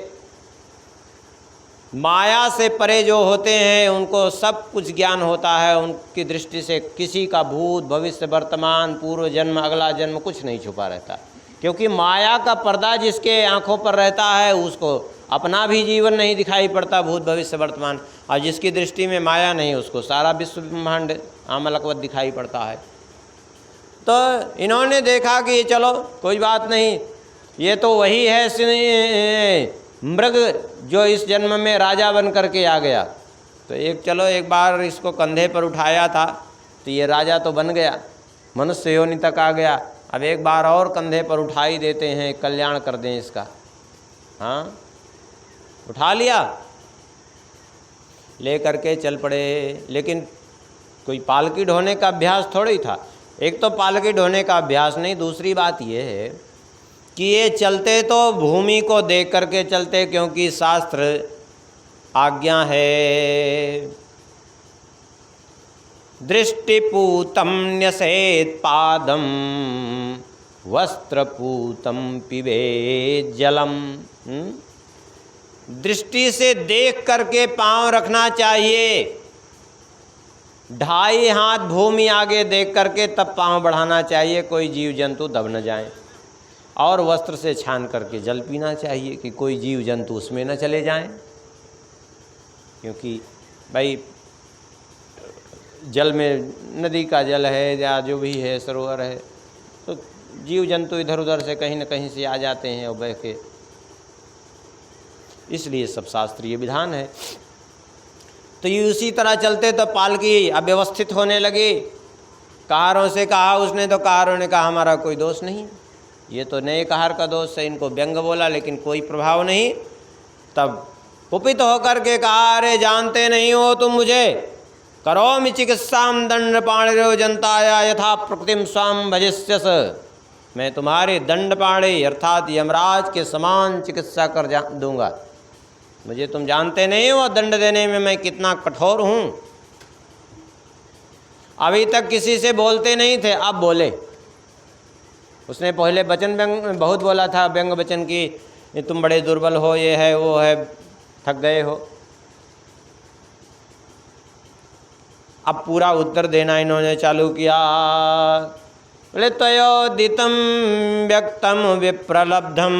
माया से परे जो होते हैं उनको सब कुछ ज्ञान होता है। उनकी दृष्टि से किसी का भूत भविष्य वर्तमान पूर्व जन्म अगला जन्म कुछ नहीं छुपा रहता, क्योंकि माया का पर्दा जिसके आंखों पर रहता है उसको अपना भी जीवन नहीं दिखाई पड़ता, भूत भविष्य वर्तमान, और जिसकी दृष्टि में माया नहीं उसको सारा विश्व ब्रह्मांड आमलकवत दिखाई पड़ता है। तो इन्होंने देखा कि चलो कोई बात नहीं, ये तो वही है मृग जो इस जन्म में राजा बन करके आ गया। तो एक बार इसको कंधे पर उठाया था तो ये राजा तो बन गया, मनुष्य योनि तक आ गया। अब एक बार और कंधे पर उठा ही देते हैं, कल्याण कर दें इसका। हाँ, उठा लिया, ले करके चल पड़े। लेकिन कोई पालकी ढोने का अभ्यास थोड़ी था। एक तो पालकी ढोने का अभ्यास नहीं, दूसरी बात ये है कि ये चलते तो भूमि को देख करके चलते, क्योंकि शास्त्र आज्ञा है दृष्टिपूतम न्यसेत पादम वस्त्रपूतम पिबेत जलम। दृष्टि से देख करके पांव रखना चाहिए, 2.5 हाथ भूमि आगे देख करके तब पांव बढ़ाना चाहिए, कोई जीव जंतु दब न जाए। और वस्त्र से छान करके जल पीना चाहिए कि कोई जीव जंतु उसमें न चले जाएं, क्योंकि भाई जल में नदी का जल है या जो भी है सरोवर है, तो जीव जंतु इधर उधर से कहीं न कहीं से आ जाते हैं और बह के, इसलिए सब शास्त्रीय विधान है। तो ये उसी तरह चलते तो पालकी अव्यवस्थित होने लगी। कहारों से कहा उसने, तो कहारों ने कहा हमारा कोई दोष नहीं, ये तो नए कहार का दोष है। इनको व्यंग बोला लेकिन कोई प्रभाव नहीं। तब कुपित होकर के कहा, अरे जानते नहीं हो तुम मुझे, करोमि चिकित्साम दंड पाणिरो जनताया यथा प्रकृतिम स्वाम भजिष्यस। मैं तुम्हारे दंड पाणे अर्थात यमराज के समान चिकित्सा कर दूंगा। मुझे तुम जानते नहीं हो दंड देने में मैं कितना कठोर हूँ। अभी तक किसी से बोलते नहीं थे, अब बोले। उसने पहले वचन व्यंग बहुत बोला था, व्यंग वचन की तुम बड़े दुर्बल हो, ये है वो है, थक गए हो। अब पूरा उत्तर देना इन्होंने चालू किया बोले त्वयोदितं व्यक्तं विप्रलब्धं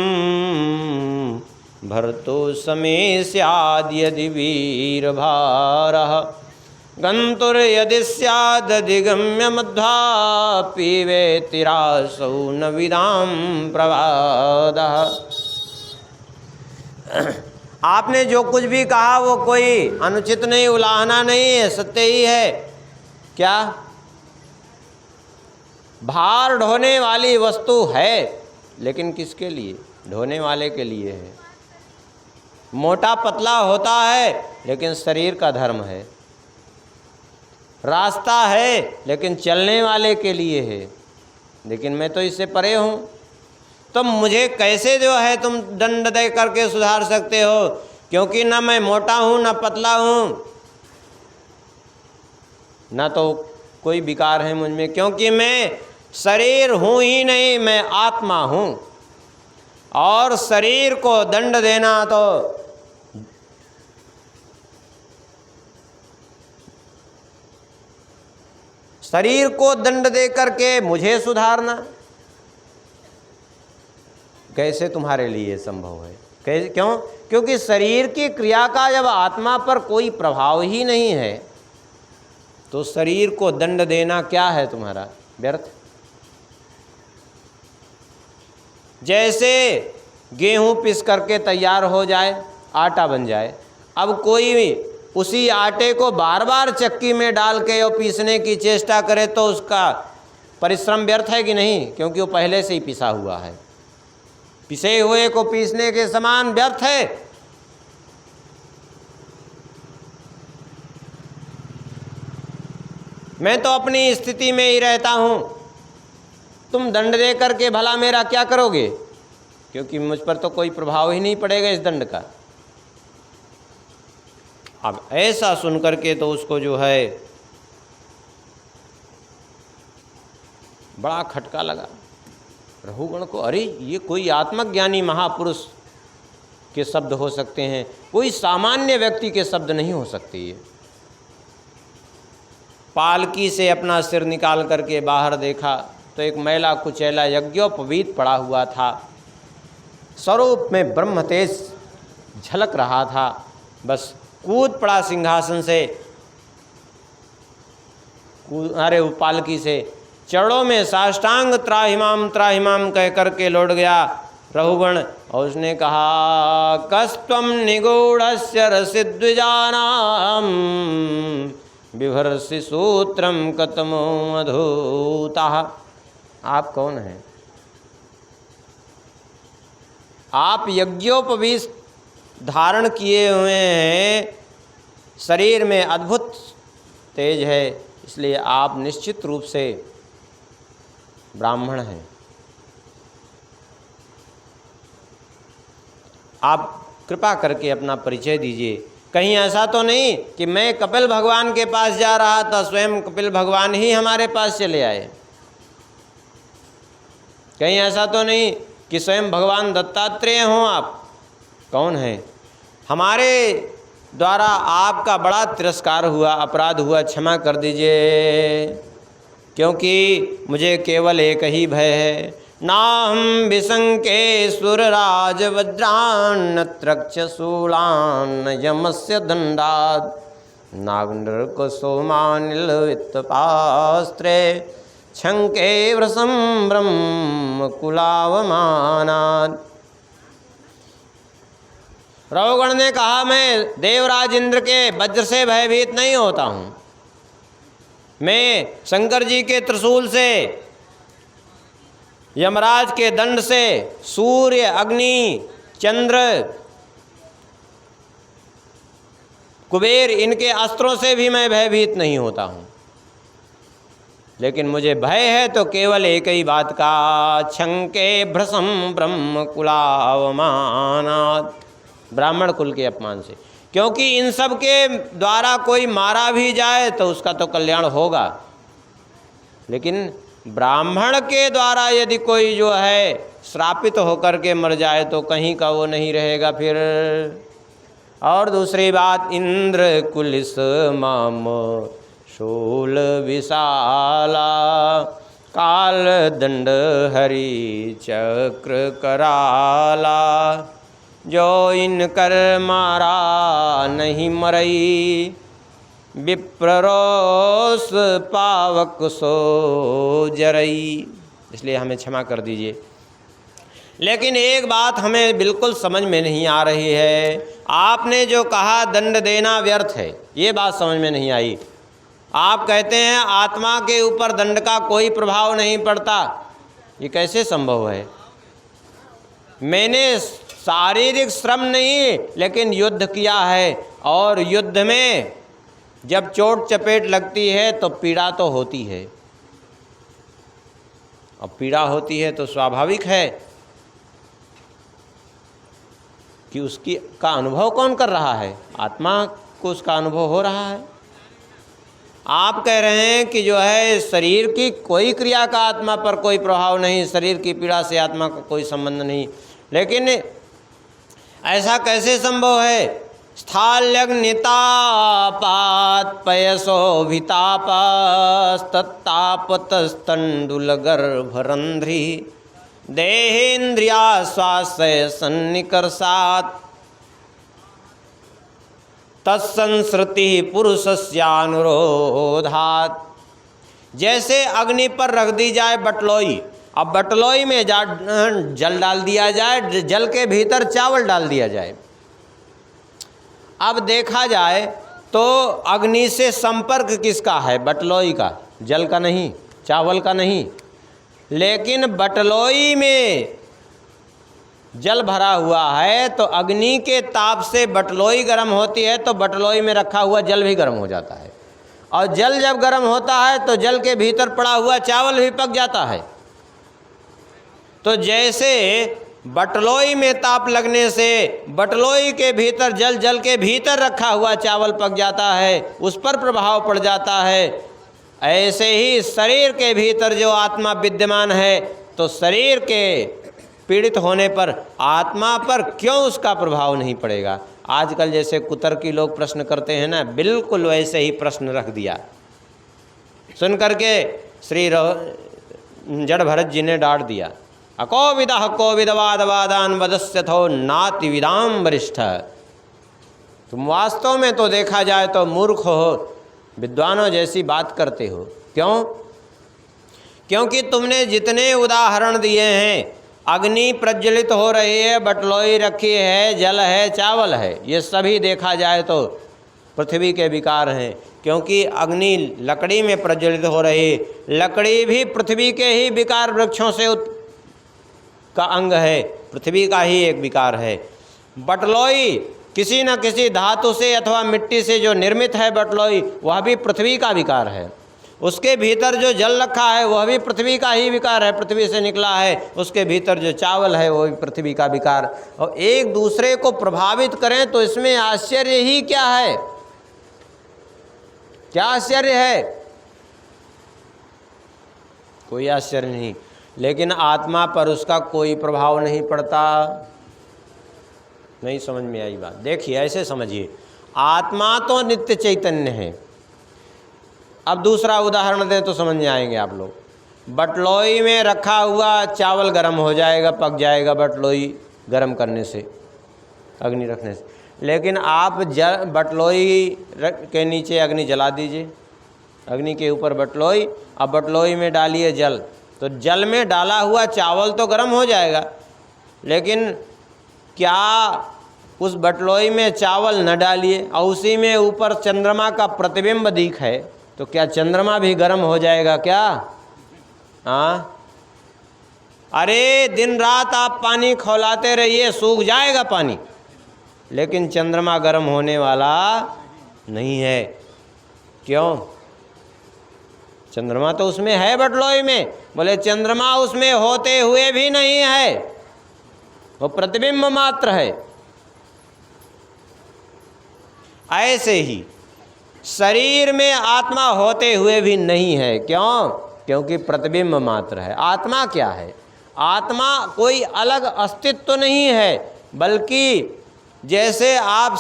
भर्तो समे स्याद् यदि वीरभारः गन्तुर्यदि स्यादधिगम्य मध्वापि वेतिरासौ न विदां प्रवादः। आपने जो कुछ भी कहा वो कोई अनुचित नहीं, उलाहना नहीं है, सत्य ही है। क्या? भार ढोने वाली वस्तु है, लेकिन किसके लिए? ढोने वाले के लिए है। मोटा पतला होता है, लेकिन शरीर का धर्म है। रास्ता है, लेकिन चलने वाले के लिए है। लेकिन मैं तो इससे परे हूँ, तो मुझे कैसे जो है तुम दंड दे करके सुधार सकते हो? क्योंकि ना मैं मोटा हूँ, ना पतला हूँ, ना तो कोई विकार है मुझ में, क्योंकि मैं शरीर हूँ ही नहीं, मैं आत्मा हूँ। और शरीर को दंड देना तो शरीर को दंड दे करके मुझे सुधारना कैसे तुम्हारे लिए संभव है? कैसे? क्यों? क्योंकि शरीर की क्रिया का जब आत्मा पर कोई प्रभाव ही नहीं है, तो शरीर को दंड देना क्या है तुम्हारा? व्यर्थ। जैसे गेहूं पिस करके तैयार हो जाए, आटा बन जाए, अब कोई उसी आटे को बार बार चक्की में डाल के और पीसने की चेष्टा करे तो उसका परिश्रम व्यर्थ है कि नहीं? क्योंकि वो पहले से ही पिसा हुआ है। पिसे हुए को पीसने के समान व्यर्थ है। मैं तो अपनी स्थिति में ही रहता हूं, तुम दंड दे करके भला मेरा क्या करोगे? क्योंकि मुझ पर तो कोई प्रभाव ही नहीं पड़ेगा इस दंड का। अब ऐसा सुन करके तो उसको जो है बड़ा खटका लगा रघुगण को। अरे ये कोई आत्मज्ञानी महापुरुष के शब्द हो सकते हैं, कोई सामान्य व्यक्ति के शब्द नहीं हो सकते। ये पालकी से अपना सिर निकाल करके बाहर देखा तो एक मैला कुचैला यज्ञोपवीत पड़ा हुआ था। स्वरूप में ब्रह्म तेज झलक रहा था। बस कूद पड़ा सिंहासन से, अरे पालकी से, चरणों में साष्टांग त्राहिमाम कह करके लौट गया रघुगण। और उसने कहा कस्त्वं निगूढ़स्य रसिद्विजानां बिभर्षि सूत्रम कतमो अधूतः। आप कौन हैं? आप यज्ञोपवीत धारण किए हुए हैं, शरीर में अद्भुत तेज है, इसलिए आप निश्चित रूप से ब्राह्मण हैं। आप कृपा करके अपना परिचय दीजिए। कहीं ऐसा तो नहीं कि मैं कपिल भगवान के पास जा रहा था, स्वयं कपिल भगवान ही हमारे पास चले आए? कहीं ऐसा तो नहीं कि स्वयं भगवान दत्तात्रेय हों आप? कौन है? हमारे द्वारा आपका बड़ा तिरस्कार हुआ, अपराध हुआ, क्षमा कर दीजिए, क्योंकि मुझे केवल एक ही भय है। नाहं विशंके सुरराज वज्रान् त्रक्षशूलान् यमस्य दंडात् नागनृकसोमानिलवित्तपास्त्रे छंके वृषं ब्रह्म कुलावमानात्। रघुगण ने कहा मैं देवराज इंद्र के वज्र से भयभीत नहीं होता हूँ, मैं शंकर जी के त्रिशूल से, यमराज के दंड से, सूर्य अग्नि चंद्र कुबेर इनके अस्त्रों से भी मैं भयभीत नहीं होता हूँ। लेकिन मुझे भय है तो केवल एक ही बात का, छंके भ्रसम ब्रह्म कुलावमानात्, ब्राह्मण कुल के अपमान से। क्योंकि इन सब के द्वारा कोई मारा भी जाए तो उसका तो कल्याण होगा, लेकिन ब्राह्मण के द्वारा यदि कोई जो है श्रापित होकर के मर जाए तो कहीं का वो नहीं रहेगा फिर। और दूसरी बात, इंद्र कुलिस माम शूल विशाला काल दंड हरि चक्र कराला, जो इन कर मारा नहीं मरई, विप्ररोस पावक सो जरई। इसलिए हमें क्षमा कर दीजिए। लेकिन एक बात हमें बिल्कुल समझ में नहीं आ रही है। आपने जो कहा दंड देना व्यर्थ है, ये बात समझ में नहीं आई। आप कहते हैं आत्मा के ऊपर दंड का कोई प्रभाव नहीं पड़ता, ये कैसे संभव है? मैंने शारीरिक श्रम नहीं लेकिन युद्ध किया है, और युद्ध में जब चोट चपेट लगती है तो पीड़ा तो होती है। अब पीड़ा होती है तो स्वाभाविक है कि उसकी का अनुभव कौन कर रहा है? आत्मा को उसका अनुभव हो रहा है। आप कह रहे हैं कि जो है शरीर की कोई क्रिया का आत्मा पर कोई प्रभाव नहीं, शरीर की पीड़ा से आत्मा का कोई संबंध नहीं। लेकिन ऐसा कैसे संभव है? स्थाल्यग्नितापात पयसोभितापस्तत्तापतस्तंडुलगर्भरंध्री देहेन्द्रियाश्वासय सन्निकर्षात् तत्संसृति पुरुषस्यानुरोधात्। जैसे अग्नि पर रख दी जाए बटलोई, अब बटलोई में जल डाल दिया जाए, जल के भीतर चावल डाल दिया जाए। अब देखा जाए तो अग्नि से संपर्क किसका है? बटलोई का, जल का नहीं, चावल का नहीं। लेकिन बटलोई में जल भरा हुआ है तो अग्नि के ताप से बटलोई गर्म होती है, तो बटलोई में रखा हुआ जल भी गर्म हो जाता है। और जल जब गर्म होता है तो जल के भीतर पड़ा हुआ चावल भी पक जाता है। तो जैसे बटलोई में ताप लगने से बटलोई के भीतर जल के भीतर रखा हुआ चावल पक जाता है, उस पर प्रभाव पड़ जाता है, ऐसे ही शरीर के भीतर जो आत्मा विद्यमान है, तो शरीर के पीड़ित होने पर आत्मा पर क्यों उसका प्रभाव नहीं पड़ेगा? आजकल जैसे कुतर्की लोग प्रश्न करते हैं ना, बिल्कुल वैसे ही प्रश्न रख दिया। सुन करके श्री जड़ भरत जी ने डांट दिया, अकोविदः कोविदवादवादान वदस्यथो नाति विदाम वरिष्ठ। तुम वास्तव में तो देखा जाए तो मूर्ख हो, विद्वानों जैसी बात करते हो। क्यों? क्योंकि तुमने जितने उदाहरण दिए हैं, अग्नि प्रज्वलित हो रही है, बटलोई रखी है, जल है, चावल है, ये सभी देखा जाए तो पृथ्वी के विकार हैं। क्योंकि अग्नि लकड़ी में प्रज्वलित हो रही, लकड़ी भी पृथ्वी के ही विकार वृक्षों से का अंग है, पृथ्वी का ही एक विकार है। बटलोई किसी न किसी धातु से अथवा मिट्टी से जो निर्मित है बटलोई, वह भी पृथ्वी का विकार है। उसके भीतर जो जल रखा है वह भी पृथ्वी का ही विकार है, पृथ्वी से निकला है। उसके भीतर जो चावल है वह भी पृथ्वी का विकार। और एक दूसरे को प्रभावित करें तो इसमें आश्चर्य ही क्या है? क्या आश्चर्य है? कोई आश्चर्य नहीं। लेकिन आत्मा पर उसका कोई प्रभाव नहीं पड़ता। नहीं समझ में आई बात? देखिए ऐसे समझिए, आत्मा तो नित्य चैतन्य है। अब दूसरा उदाहरण दें तो समझ में आएंगे आप लोग। बटलोई में रखा हुआ चावल गर्म हो जाएगा, पक जाएगा बटलोई गर्म करने से, अग्नि रखने से। लेकिन आप बटलोई के नीचे अग्नि जला दीजिए, अग्नि के ऊपर बटलोई, अब बटलोई में डालिए जल, तो जल में डाला हुआ चावल तो गर्म हो जाएगा। लेकिन क्या उस बटलोई में चावल न डालिए और उसी में ऊपर चंद्रमा का प्रतिबिंब दिख है, तो क्या चंद्रमा भी गर्म हो जाएगा क्या? हाँ, अरे दिन रात आप पानी खौलाते रहिए, सूख जाएगा पानी, लेकिन चंद्रमा गर्म होने वाला नहीं है। क्यों? चंद्रमा तो उसमें है बटलोई में। बोले चंद्रमा उसमें होते हुए भी नहीं है, वो प्रतिबिंब मात्र है। ऐसे ही शरीर में आत्मा होते हुए भी नहीं है। क्यों? क्योंकि प्रतिबिंब मात्र है। आत्मा क्या है? आत्मा कोई अलग अस्तित्व तो नहीं है, बल्कि जैसे आप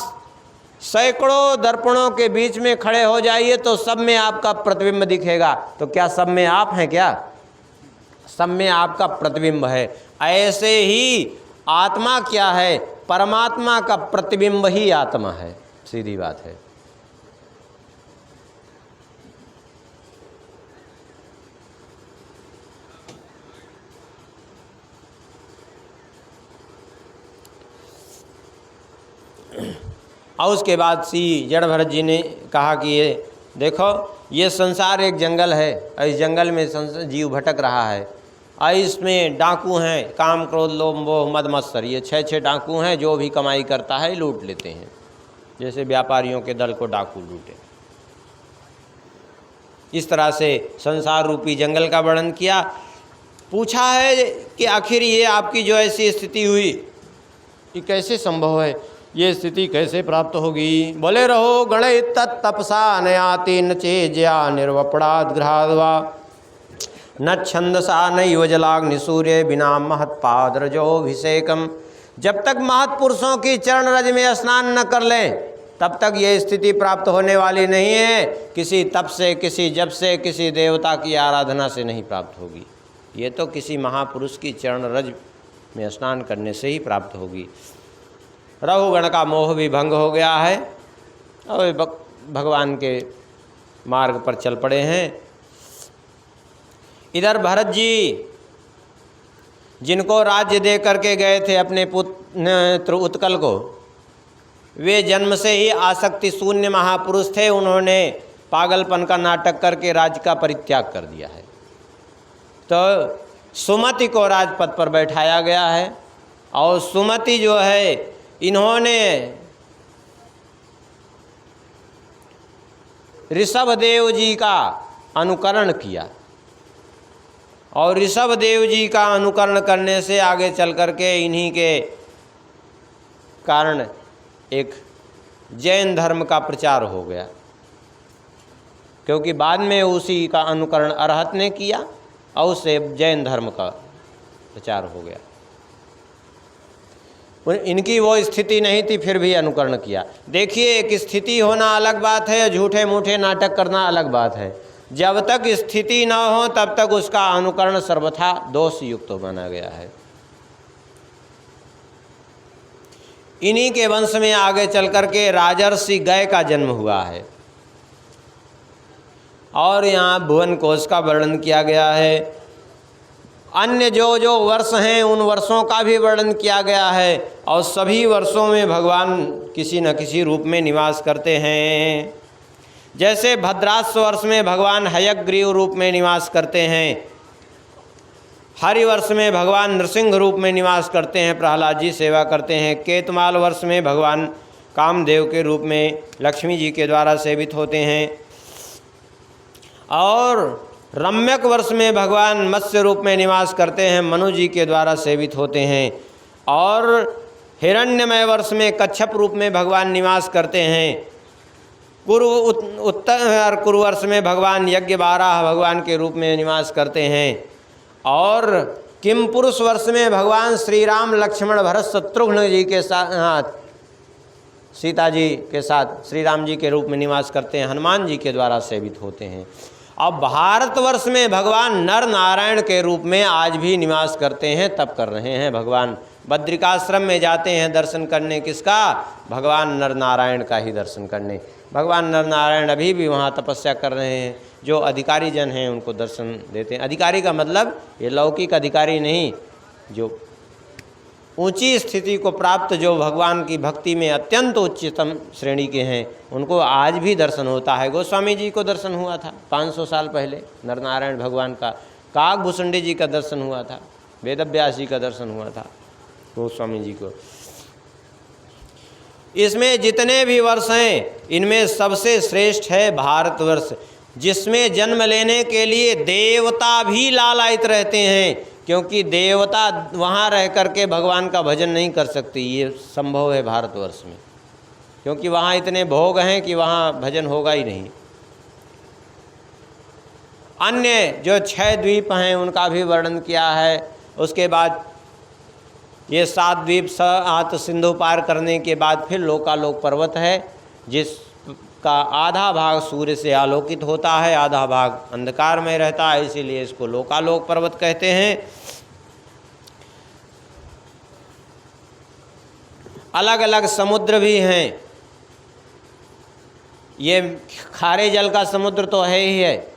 सैकड़ों दर्पणों के बीच में खड़े हो जाइए तो सब में आपका प्रतिबिंब दिखेगा, तो क्या सब में आप हैं क्या? सब में आपका प्रतिबिंब है। ऐसे ही आत्मा क्या है? परमात्मा का प्रतिबिंब ही आत्मा है, सीधी बात है। और उसके बाद श्री जड़ भरत जी ने कहा कि ये देखो, ये संसार एक जंगल है और इस जंगल में जीव भटक रहा है और इसमें डाकू हैं, काम क्रोध लोभ मोह मद मत्सर, ये 6 डाकू हैं, जो भी कमाई करता है लूट लेते हैं, जैसे व्यापारियों के दल को डाकू लूटे। इस तरह से संसार रूपी जंगल का वर्णन किया। पूछा है कि आखिर ये आपकी जो ऐसी स्थिति हुई, ये कैसे संभव है, ये स्थिति कैसे प्राप्त होगी? बोले रहो गणे तत्तपसा नयाति न चेज्या निर्वपड़ाद गृहाद्वा न छंदसा न योजलाग्नि सूर्य बिना महत्पादरजोभिषेकम। जब तक महत्पुरुषों की चरण रज में स्नान न कर लें तब तक ये स्थिति प्राप्त होने वाली नहीं है। किसी तप से, किसी जप से, किसी देवता की आराधना से नहीं प्राप्त होगी। ये तो किसी महापुरुष की चरण रज में स्नान करने से ही प्राप्त होगी। रघुगण का मोह भी भंग हो गया है और भगवान के मार्ग पर चल पड़े हैं। इधर भरत जी, जिनको राज्य दे करके गए थे अपने पुत्र उत्कल को, वे जन्म से ही आसक्ति शून्य महापुरुष थे। उन्होंने पागलपन का नाटक करके राज्य का परित्याग कर दिया है। तो सुमति को राजपद पर बैठाया गया है और सुमति जो है, इन्होंने ऋषभदेव जी का अनुकरण किया और ऋषभदेव जी का अनुकरण करने से आगे चल करके इन्हीं के कारण एक जैन धर्म का प्रचार हो गया, क्योंकि बाद में उसी का अनुकरण अरहत ने किया और उससे जैन धर्म का प्रचार हो गया। इनकी वो स्थिति नहीं थी, फिर भी अनुकरण किया। देखिए, एक स्थिति होना अलग बात है, झूठे मूठे नाटक करना अलग बात है। जब तक स्थिति न हो तब तक उसका अनुकरण सर्वथा दोष युक्त माना गया है। इन्हीं के वंश में आगे चल करके राजर्षि गय का जन्म हुआ है और यहाँ भुवन कोश का वर्णन किया गया है। अन्य जो जो वर्ष हैं उन वर्षों का भी वर्णन किया गया है और सभी वर्षों में भगवान किसी न किसी रूप में निवास करते हैं। जैसे भद्राश्व वर्ष में भगवान हयग्रीव रूप में निवास करते हैं, हरिवर्ष में भगवान नृसिंह रूप में निवास करते हैं, प्रहलाद जी सेवा करते हैं। केतमाल वर्ष में भगवान कामदेव के रूप में लक्ष्मी जी के द्वारा सेवित होते हैं और रम्यक वर्ष में भगवान मत्स्य रूप में निवास करते हैं, मनु जी के द्वारा सेवित होते हैं और हिरण्यमय वर्ष में कच्छप रूप में भगवान निवास करते हैं। उत्तर कुरुवर्ष में भगवान यज्ञ बाराह भगवान के रूप में निवास करते हैं और किम पुरुष वर्ष में भगवान श्री राम लक्ष्मण भरत शत्रुघ्न जी के साथ, सीता जी के साथ श्री राम जी के रूप में निवास करते हैं, हनुमान जी के द्वारा सेवित होते हैं। अब भारतवर्ष में भगवान नर नारायण के रूप में आज भी निवास करते हैं, तप कर रहे हैं। भगवान बद्रिकाश्रम में जाते हैं दर्शन करने, किसका? भगवान नर नारायण का ही दर्शन करने। भगवान नर नारायण अभी भी वहाँ तपस्या कर रहे हैं। जो अधिकारी जन हैं उनको दर्शन देते हैं। अधिकारी का मतलब ये लौकिक अधिकारी नहीं, जो ऊंची स्थिति को प्राप्त, जो भगवान की भक्ति में अत्यंत उच्चतम श्रेणी के हैं, उनको आज भी दर्शन होता है। गोस्वामी जी को दर्शन हुआ था 500 साल पहले नरनारायण भगवान का, काकभूषुंडी जी का दर्शन हुआ था, वेदव्यास जी का दर्शन हुआ था गोस्वामी जी को। इसमें जितने भी वर्ष हैं इनमें सबसे श्रेष्ठ है भारतवर्ष, जिसमें जन्म लेने के लिए देवता भी लालायित रहते हैं, क्योंकि देवता वहाँ रह करके भगवान का भजन नहीं कर सकती। ये संभव है भारतवर्ष में, क्योंकि वहाँ इतने भोग हैं कि वहाँ भजन होगा ही नहीं। अन्य जो 6 द्वीप हैं उनका भी वर्णन किया है। उसके बाद ये 7 द्वीप 7 सिंधु पार करने के बाद फिर लोकालोक पर्वत है, जिसका आधा भाग सूर्य से आलोकित होता है, आधा भाग अंधकार में रहता है, इसीलिए इसको लोकालोक पर्वत कहते हैं। अलग अलग समुद्र भी हैं। ये खारे जल का समुद्र तो है ही है,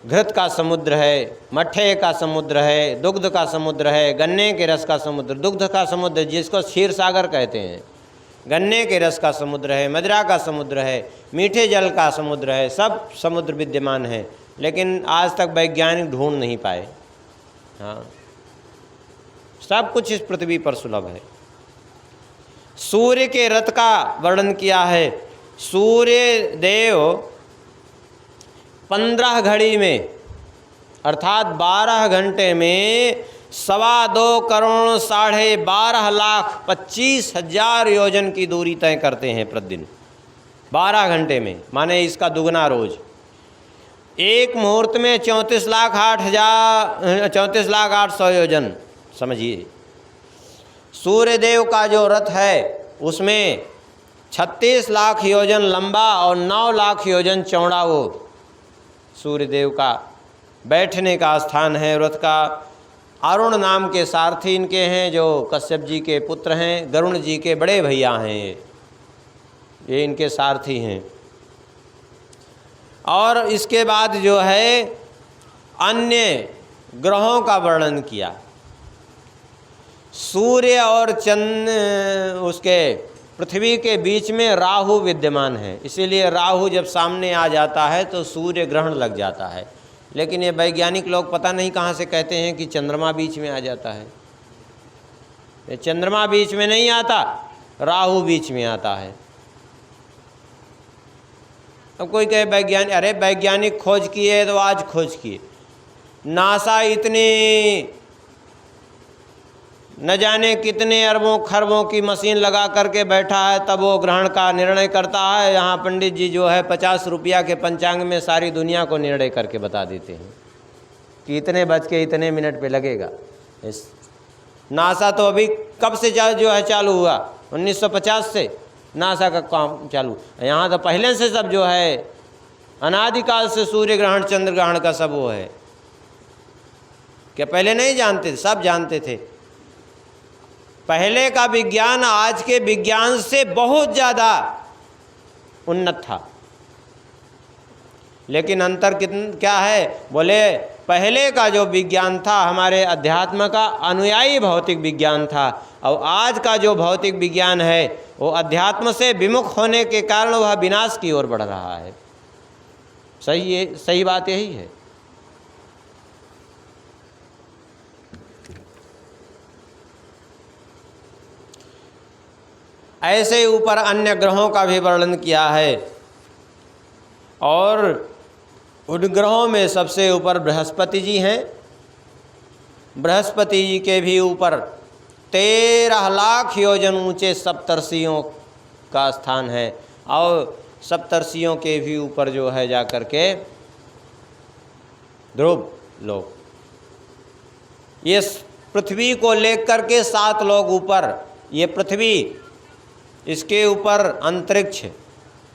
घृत का समुद्र है, मट्ठे का समुद्र है, दुग्ध का समुद्र है, गन्ने के रस का समुद्र, दुग्ध का समुद्र जिसको क्षीर सागर कहते हैं, गन्ने के रस का समुद्र है, मदिरा का समुद्र है, मीठे जल का समुद्र है, सब समुद्र विद्यमान है, लेकिन आज तक वैज्ञानिक ढूंढ नहीं पाए। हाँ, सब कुछ इस पृथ्वी पर सुलभ है। सूर्य के रथ का वर्णन किया है। सूर्य देव 15 घड़ी में अर्थात 12 घंटे में 2.25 करोड़ 12.5 लाख 25,000 योजन की दूरी तय करते हैं प्रतिदिन 12 घंटे में, माने इसका दुगना रोज। एक मुहूर्त में 34,08,100 योजन समझिए। सूर्यदेव का जो रथ है उसमें 36 लाख योजन लंबा और 9 लाख योजन चौड़ा वो सूर्यदेव का बैठने का स्थान है। रथ का अरुण नाम के सारथी इनके हैं, जो कश्यप जी के पुत्र हैं, गरुण जी के बड़े भैया हैं, ये इनके सारथी हैं। और इसके बाद जो है अन्य ग्रहों का वर्णन किया। सूर्य और चंद्र उसके पृथ्वी के बीच में राहु विद्यमान है, इसीलिए राहु जब सामने आ जाता है तो सूर्य ग्रहण लग जाता है। लेकिन ये वैज्ञानिक लोग पता नहीं कहाँ से कहते हैं कि चंद्रमा बीच में आ जाता है। ये चंद्रमा बीच में नहीं आता, राहु बीच में आता है। अब कोई कहे वैज्ञानिक, अरे वैज्ञानिक खोज किए तो आज खोज किए, नासा इतनी न जाने कितने अरबों खरबों की मशीन लगा करके बैठा है, तब वो ग्रहण का निर्णय करता है। यहाँ पंडित जी जो है 50 रुपया के पंचांग में सारी दुनिया को निर्णय करके बता देते हैं कि इतने बज के इतने मिनट पे लगेगा। इस नासा तो अभी कब से जो है चालू हुआ, 1950 से नासा का काम चालू। यहाँ तो पहले से सब जो है अनादिकाल से सूर्य ग्रहण चंद्र ग्रहण का सब वो है। क्या पहले नहीं जानते? सब जानते थे। पहले का विज्ञान आज के विज्ञान से बहुत ज़्यादा उन्नत था, लेकिन अंतर क्या है? बोले पहले का जो विज्ञान था हमारे अध्यात्म का अनुयायी भौतिक विज्ञान था, और आज का जो भौतिक विज्ञान है वो अध्यात्म से विमुख होने के कारण वह विनाश की ओर बढ़ रहा है। सही है, सही बात यही है। ऐसे ऊपर अन्य ग्रहों का भी वर्णन किया है, और उन ग्रहों में सबसे ऊपर बृहस्पति जी हैं। बृहस्पति जी के भी ऊपर 13 लाख योजन ऊंचे सप्तर्षियों का स्थान है, और सप्तर्षियों के भी ऊपर जो है जाकर के ध्रुव लोक। ये पृथ्वी को लेकर के 7 लोग ऊपर, ये पृथ्वी, इसके ऊपर अंतरिक्ष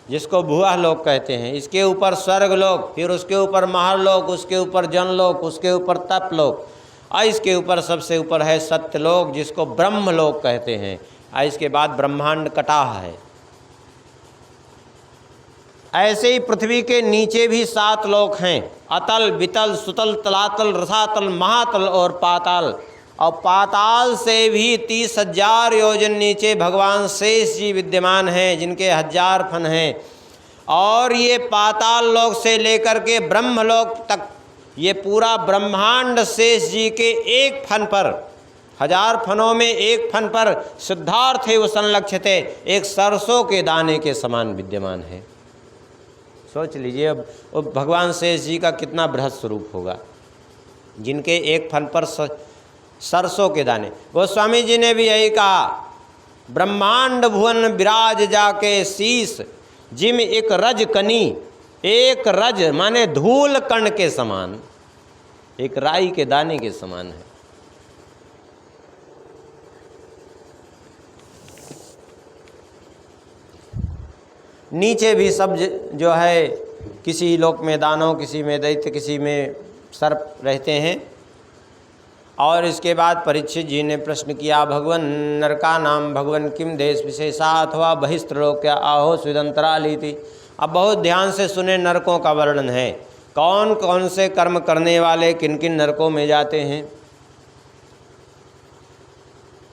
जिसको भुआ लोक कहते हैं, इसके ऊपर स्वर्ग लोक, फिर उसके ऊपर महरलोक, उसके ऊपर जनलोक, उसके ऊपर तपलोक, और इसके ऊपर सबसे ऊपर है सत्यलोक जिसको ब्रह्मलोक कहते हैं, और इसके बाद ब्रह्मांड कटाह है। ऐसे ही पृथ्वी के नीचे भी 7 लोक हैं, अतल, वितल, सुतल, तलातल, रसातल, महातल और पाताल। और पाताल से भी 30,000 योजन नीचे भगवान शेष जी विद्यमान हैं, जिनके 1000 फन हैं। और ये पाताल लोक से लेकर के ब्रह्मलोक तक ये पूरा ब्रह्मांड शेष जी के एक फन पर, 1000 फनों में एक फन पर सिद्धार्थ एवं संलक्षित एक सरसों के दाने के समान विद्यमान है। सोच लीजिए अब भगवान शेष जी का कितना बृहद स्वरूप होगा, जिनके एक फन पर सरसों के दाने। गोस्वामी जी ने भी यही कहा, ब्रह्मांड भुवन विराज जाके शीस, जिम एक रज कनी, एक रज माने धूल कण के समान, एक राई के दाने के समान है। नीचे भी सब जो है किसी लोक में दानव, किसी में दैत्य, किसी में सर्प रहते हैं। और इसके बाद परीक्षित जी ने प्रश्न किया, भगवन नरका नाम भगवन किम देश विशेषा अथवा बहिस्त्रलोक्या आहो स्विदंतरालीति। अब बहुत ध्यान से सुने, नरकों का वर्णन है, कौन कौन से कर्म करने वाले किन किन नरकों में जाते हैं।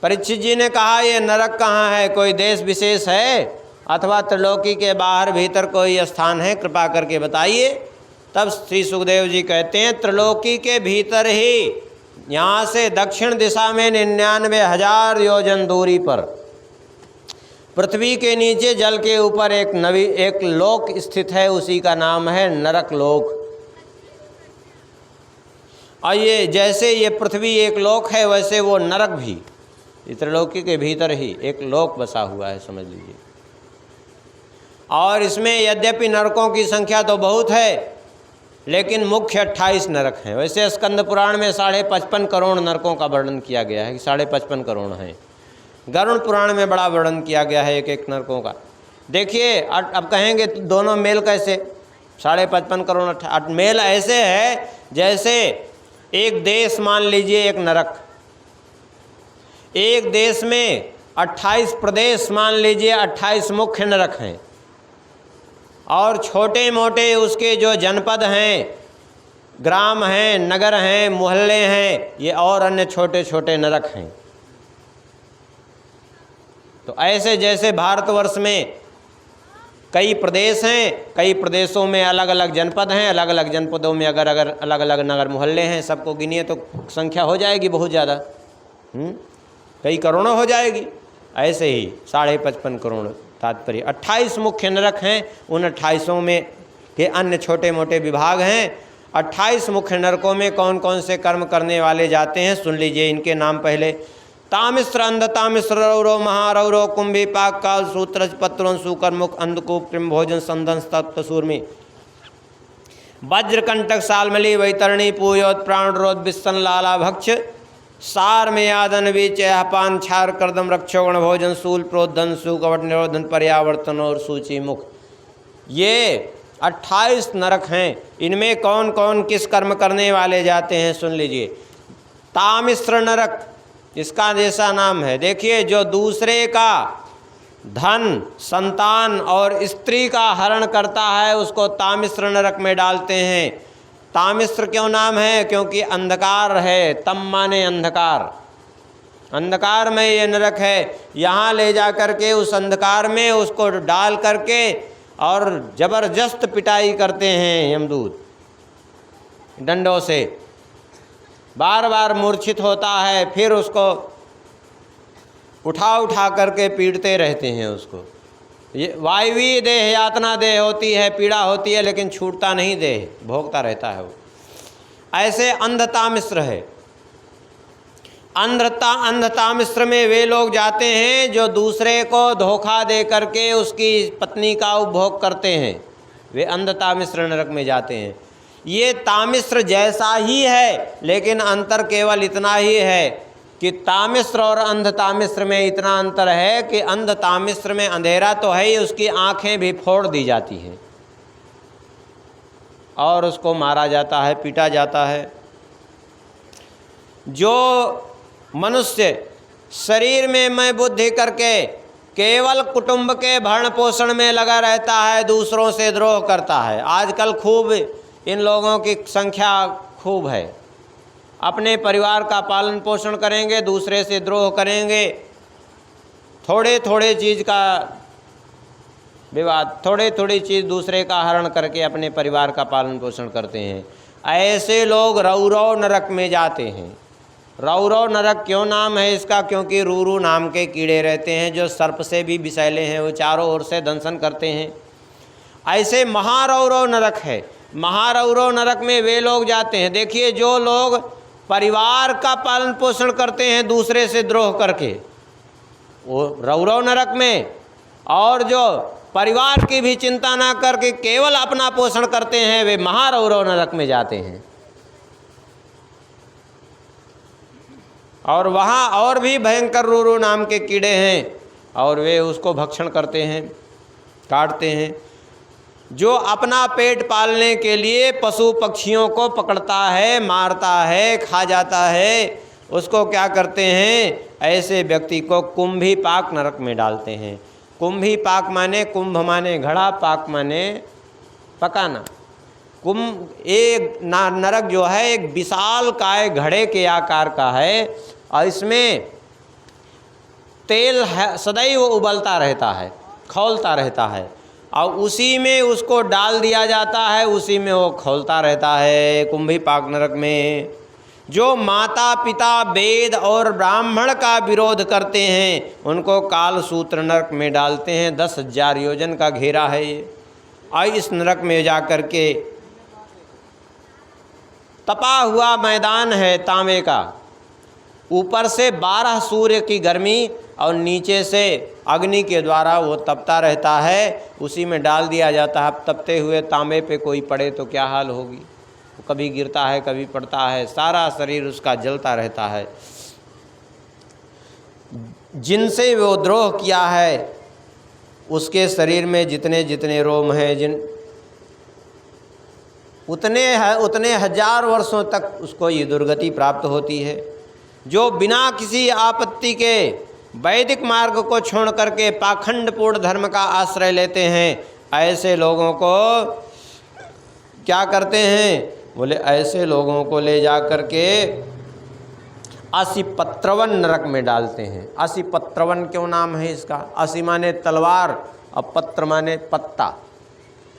परीक्षित जी ने कहा, ये नरक कहाँ है, कोई देश विशेष है अथवा त्रिलोकी के बाहर भीतर कोई स्थान है, कृपा करके बताइए। तब श्री सुखदेव जी कहते हैं, त्रिलोकी के भीतर ही, यहाँ से दक्षिण दिशा में 99,000 योजन दूरी पर, पृथ्वी के नीचे जल के ऊपर एक लोक स्थित है, उसी का नाम है नरक लोक। और ये जैसे ये पृथ्वी एक लोक है, वैसे वो नरक भी त्रिलोकी के भीतर ही एक लोक बसा हुआ है, समझ लीजिए। और इसमें यद्यपि नरकों की संख्या तो बहुत है, लेकिन मुख्य 28 नरक हैं। वैसे स्कंद पुराण में 55.5 करोड़ नरकों का वर्णन किया गया है कि 55.5 करोड़ हैं। गरुड़ पुराण में बड़ा वर्णन किया गया है एक एक नरकों का। देखिए अब कहेंगे तो दोनों मेल कैसे, 55.5 करोड़ मेल ऐसे है जैसे एक देश मान लीजिए एक नरक, एक देश में 28 प्रदेश मान लीजिए 28 मुख्य नरक हैं, और छोटे मोटे उसके जो जनपद हैं, ग्राम हैं, नगर हैं, मोहल्ले हैं, ये और अन्य छोटे छोटे नरक हैं। तो ऐसे जैसे भारतवर्ष में कई प्रदेश हैं, कई प्रदेशों में अलग अलग जनपद हैं, अलग अलग जनपदों में अगर अलग अलग नगर मोहल्ले हैं, सबको गिनिए तो संख्या हो जाएगी बहुत ज़्यादा, कई करोड़ों हो जाएगी। ऐसे ही 55.5 करोड़ तात्पर्य। 28 मुख्य नरक हैं, उन 28 में के अन्य छोटे मोटे विभाग हैं। 28 मुख्य नरकों में कौन कौन से कर्म करने वाले जाते हैं, सुन लीजिए इनके नाम पहले। तामिश्र अंध तामिश्र रौरो महारौरो कुंभी पाक काल सूत्रज पत्रों सुकर्मुख अंधकूप कृम भोजन संदंस तत्व सूर्मी वज्रकंटक सालमली वैतरणी पूयोत प्राणरोध विस्सन लाला भक्ष सार में यादन विचहपान छार करदम रक्षोगण भोजन सूल प्रोधन सुकवट निरोधन पर्यावर्तन और सूची मुख। ये 28 नरक हैं। इनमें कौन कौन किस कर्म करने वाले जाते हैं, सुन लीजिए। तामिश्र नरक, इसका जैसा नाम है। देखिए, जो दूसरे का धन, संतान और स्त्री का हरण करता है उसको तामिश्र नरक में डालते हैं। तामिश्र क्यों नाम है, क्योंकि अंधकार है, तम माने अंधकार, अंधकार में ये नरक है। यहाँ ले जा करके उस अंधकार में उसको डाल करके और जबरदस्त पिटाई करते हैं यमदूत डंडों से, बार बार मूर्छित होता है, फिर उसको उठा करके पीटते रहते हैं उसको। ये वायवीय देह, यातना देह होती है, पीड़ा होती है, लेकिन छूटता नहीं देह, भोगता रहता है वो। ऐसे अंधतामिश्र है। अंधतामिश्र में वे लोग जाते हैं जो दूसरे को धोखा दे करके उसकी पत्नी का उपभोग करते हैं, वे अंधतामिश्र नरक में जाते हैं। ये तामिश्र जैसा ही है, लेकिन अंतर केवल इतना ही है कि तामिश्र और अंधतामिश्र में इतना अंतर है कि अंधतामिश्र में अंधेरा तो है ही, उसकी आंखें भी फोड़ दी जाती हैं और उसको मारा जाता है, पीटा जाता है। जो मनुष्य शरीर में मैं बुद्धि करके केवल कुटुंब के भरण पोषण में लगा रहता है, दूसरों से द्रोह करता है। आजकल खूब इन लोगों की संख्या खूब है। अपने परिवार का पालन पोषण करेंगे, दूसरे से द्रोह करेंगे, थोड़े थोड़े चीज़ का विवाद, थोड़े थोड़ी चीज़ दूसरे का हरण करके अपने परिवार का पालन पोषण करते हैं। ऐसे लोग रौरव नरक में जाते हैं। रौरव नरक क्यों नाम है इसका, क्योंकि रूरू नाम के कीड़े रहते हैं जो सर्प से भी विषैले हैं, वो चारों ओर से दंशन करते हैं। ऐसे महारौरव नरक है। महारौरव नरक में वे लोग जाते हैं। देखिए, जो लोग परिवार का पालन पोषण करते हैं दूसरे से द्रोह करके, वो रौरव नरक में, और जो परिवार की भी चिंता ना करके केवल अपना पोषण करते हैं, वे महारौरव नरक में जाते हैं। और वहाँ और भी भयंकर रूरू नाम के कीड़े हैं और वे उसको भक्षण करते हैं। काटते हैं। जो अपना पेट पालने के लिए पशु पक्षियों को पकड़ता है, मारता है, खा जाता है, उसको क्या करते हैं, ऐसे व्यक्ति को कुंभीपाक नरक में डालते हैं। कुंभीपाक माने, कुंभ माने घड़ा, पाक माने पकाना। एक नरक जो है एक विशाल काय घड़े के आकार का है और इसमें तेल सदैव उबलता रहता है, खौलता रहता है और उसी में उसको डाल दिया जाता है, उसी में वो खौलता रहता है कुंभीपाक नरक में। जो माता पिता वेद और ब्राह्मण का विरोध करते हैं उनको कालसूत्र नरक में डालते हैं। 10,000 योजन का घेरा है ये। और इस नरक में जाकर के तपा हुआ मैदान है तांबे का, ऊपर से 12 सूर्य की गर्मी और नीचे से अग्नि के द्वारा वो तपता रहता है, उसी में डाल दिया जाता है। तपते हुए तांबे पे कोई पड़े तो क्या हाल होगी, कभी गिरता है कभी पड़ता है, सारा शरीर उसका जलता रहता है। जिनसे वो द्रोह किया है उसके शरीर में जितने जितने रोम हैं, उतने 1000 वर्षों तक उसको ये दुर्गति प्राप्त होती है। जो बिना किसी आपत्ति के वैदिक मार्ग को छोड़ करके पाखंडपूर्ण धर्म का आश्रय लेते हैं, ऐसे लोगों को क्या करते हैं, बोले ऐसे लोगों को ले जा करके असिपत्रवन नरक में डालते हैं। असिपत्रवन क्यों नाम है इसका? असि माने तलवार और पत्र माने पत्ता।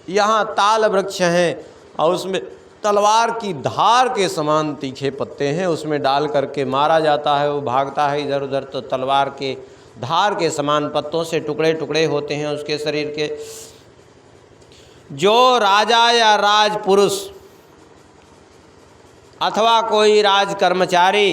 यहाँ ताल वृक्ष हैं और उसमें तलवार की धार के समान तीखे पत्ते हैं, उसमें डाल करके मारा जाता है। वो भागता है इधर उधर तो तलवार के धार के समान पत्तों से टुकड़े टुकड़े होते हैं उसके शरीर के। जो राजा या राजपुरुष अथवा कोई राज कर्मचारी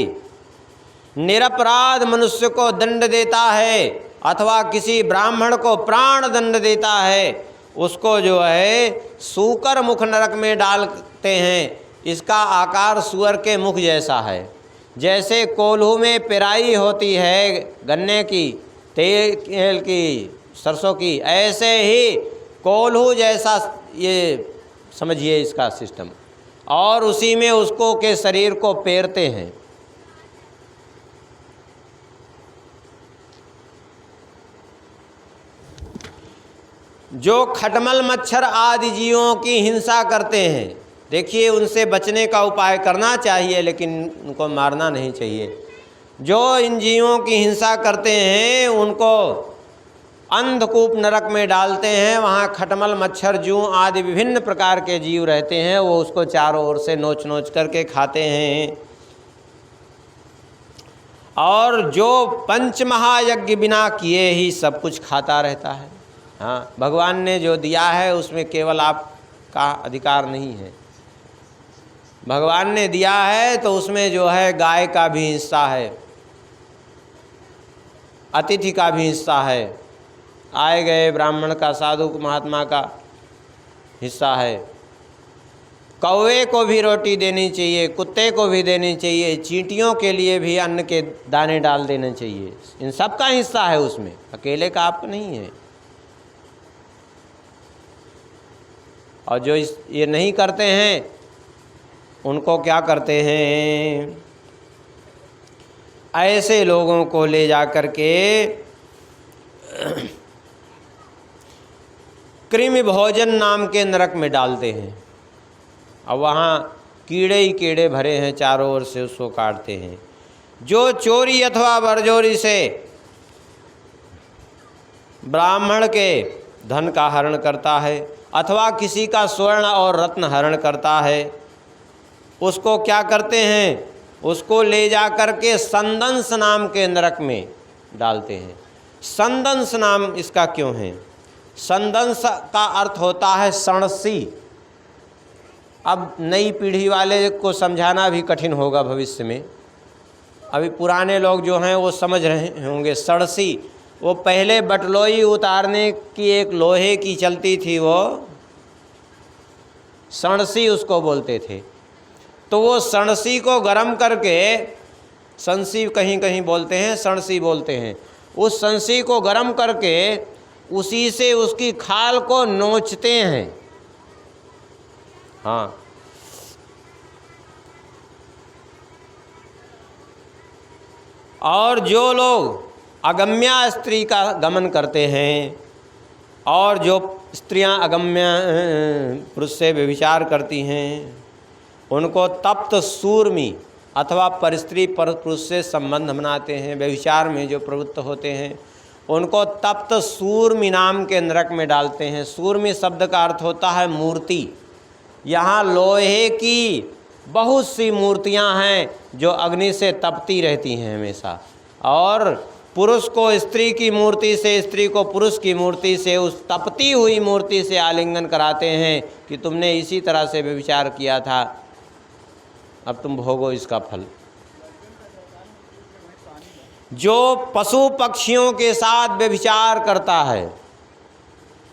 निरपराध मनुष्य को दंड देता है अथवा किसी ब्राह्मण को प्राण दंड देता है, उसको जो है सूकर मुख नरक में डालते हैं। इसका आकार सुअर के मुख जैसा है। जैसे कोल्हू में पेराई होती है गन्ने की, तेल की, सरसों की, ऐसे ही कोल्हू जैसा ये समझिए इसका सिस्टम। और उसी में उसको के शरीर को पेरते हैं। जो खटमल मच्छर आदि जीवों की हिंसा करते हैं, देखिए उनसे बचने का उपाय करना चाहिए लेकिन उनको मारना नहीं चाहिए। जो इन जीवों की हिंसा करते हैं उनको अंधकूप नरक में डालते हैं। वहाँ खटमल मच्छर जूं आदि विभिन्न प्रकार के जीव रहते हैं, वो उसको चारों ओर से नोच नोच करके खाते हैं। और जो पंचमहायज्ञ बिना किए ही सब कुछ खाता रहता है। हाँ, भगवान ने जो दिया है उसमें केवल आपका अधिकार नहीं है। भगवान ने दिया है तो उसमें जो है गाय का भी हिस्सा है, अतिथि का भी हिस्सा है, आए गए ब्राह्मण का, साधु महात्मा का हिस्सा है। कौवे को भी रोटी देनी चाहिए, कुत्ते को भी देनी चाहिए, चींटियों के लिए भी अन्न के दाने डाल देने चाहिए। इन सब का हिस्सा है उसमें, अकेले का आपका नहीं है। और जो ये नहीं करते हैं उनको क्या करते हैं, ऐसे लोगों को ले जा कर के कृमि भोजन नाम के नरक में डालते हैं। अब वहाँ कीड़े ही कीड़े भरे हैं, चारों ओर से उसको काटते हैं। जो चोरी अथवा बरजोरी से ब्राह्मण के धन का हरण करता है अथवा किसी का स्वर्ण और रत्न हरण करता है, उसको क्या करते हैं, उसको ले जा कर के संदंस नाम के नरक में डालते हैं। संदंस नाम इसका क्यों है? संदंस का अर्थ होता है सणसी। अब नई पीढ़ी वाले को समझाना भी कठिन होगा भविष्य में। अभी पुराने लोग जो हैं वो समझ रहे होंगे। सड़सी, वो पहले बटलोई उतारने की एक लोहे की चलती थी, वो सणसी उसको बोलते थे। तो वो सणसी को गरम करके, सणसी कहीं कहीं बोलते हैं, सणसी बोलते हैं, उस सणसी को गरम करके उसी से उसकी खाल को नोचते हैं। हाँ, और जो लोग अगम्या स्त्री का गमन करते हैं और जो स्त्रियां अगम्य पुरुष से व्यभिचार करती हैं, उनको तप्त सूर्मी अथवा परस्त्री पर पुरुष से संबंध बनाते हैं, व्यभिचार में जो प्रवृत्त होते हैं, उनको तप्त सूर्मी नाम के नरक में डालते हैं। सूर्मी शब्द का अर्थ होता है मूर्ति। यहाँ लोहे की बहुत सी मूर्तियाँ हैं जो अग्नि से तपती रहती हैं हमेशा, और पुरुष को स्त्री की मूर्ति से, स्त्री को पुरुष की मूर्ति से, उस तपती हुई मूर्ति से आलिंगन कराते हैं कि तुमने इसी तरह से व्यभिचार किया था, अब तुम भोगो इसका फल। जो पशु पक्षियों के साथ व्यभिचार करता है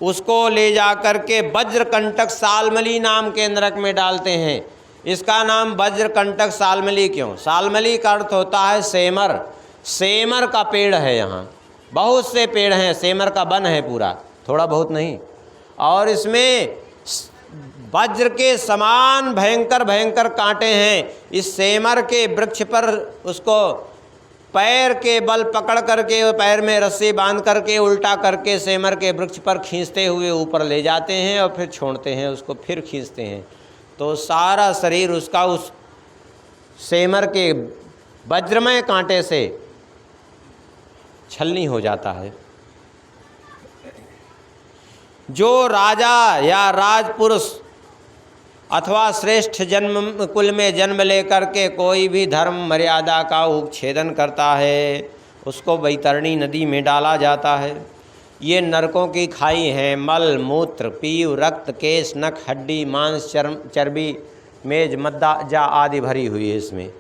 उसको ले जाकर के वज्रकंटक सालमली नाम के नरक में डालते हैं। इसका नाम वज्रकंटक सालमली क्यों? सालमली का अर्थ होता है सेमर। सेमर का पेड़ है, यहाँ बहुत से पेड़ हैं, सेमर का वन है पूरा, थोड़ा बहुत नहीं, और इसमें वज्र के समान भयंकर भयंकर कांटे हैं। इस सेमर के वृक्ष पर उसको पैर के बल पकड़ करके, पैर में रस्सी बांध करके, उल्टा करके सेमर के वृक्ष पर खींचते हुए ऊपर ले जाते हैं और फिर छोड़ते हैं उसको, फिर खींचते हैं, तो सारा शरीर उसका उस सेमर के वज्रमय कांटे से छलनी हो जाता है। जो राजा या राजपुरुष अथवा श्रेष्ठ जन्म कुल में जन्म लेकर के कोई भी धर्म मर्यादा का उच्छेदन करता है, उसको वैतरणी नदी में डाला जाता है। ये नरकों की खाई है। मल, मूत्र, पीव, रक्त, केश, नख, हड्डी, मांस, चर्बी, मेज, मज्जा आदि भरी हुई है इसमें,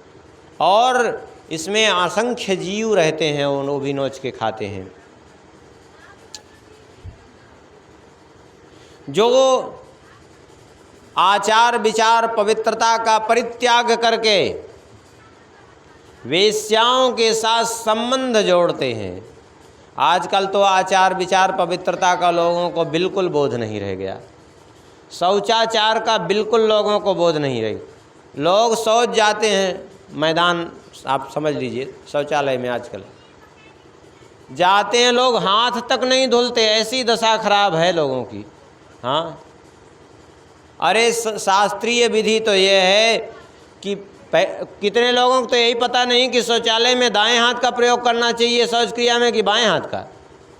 और इसमें असंख्य जीव रहते हैं, वो भी नोच के खाते हैं। जो आचार विचार पवित्रता का परित्याग करके वेश्याओं के साथ संबंध जोड़ते हैं, आजकल तो आचार विचार पवित्रता का लोगों को बिल्कुल बोध नहीं रह गया। शौचाचार का बिल्कुल लोगों को बोध नहीं रही। लोग शौच जाते हैं, मैदान आप समझ लीजिए, शौचालय में आजकल जाते हैं लोग, हाथ तक नहीं धुलते, ऐसी दशा खराब है लोगों की। हाँ, अरे शास्त्रीय विधि तो ये है कि कितने लोगों को तो यही पता नहीं कि शौचालय में दाएं हाथ का प्रयोग करना चाहिए शौच क्रिया में कि बाएं हाथ का,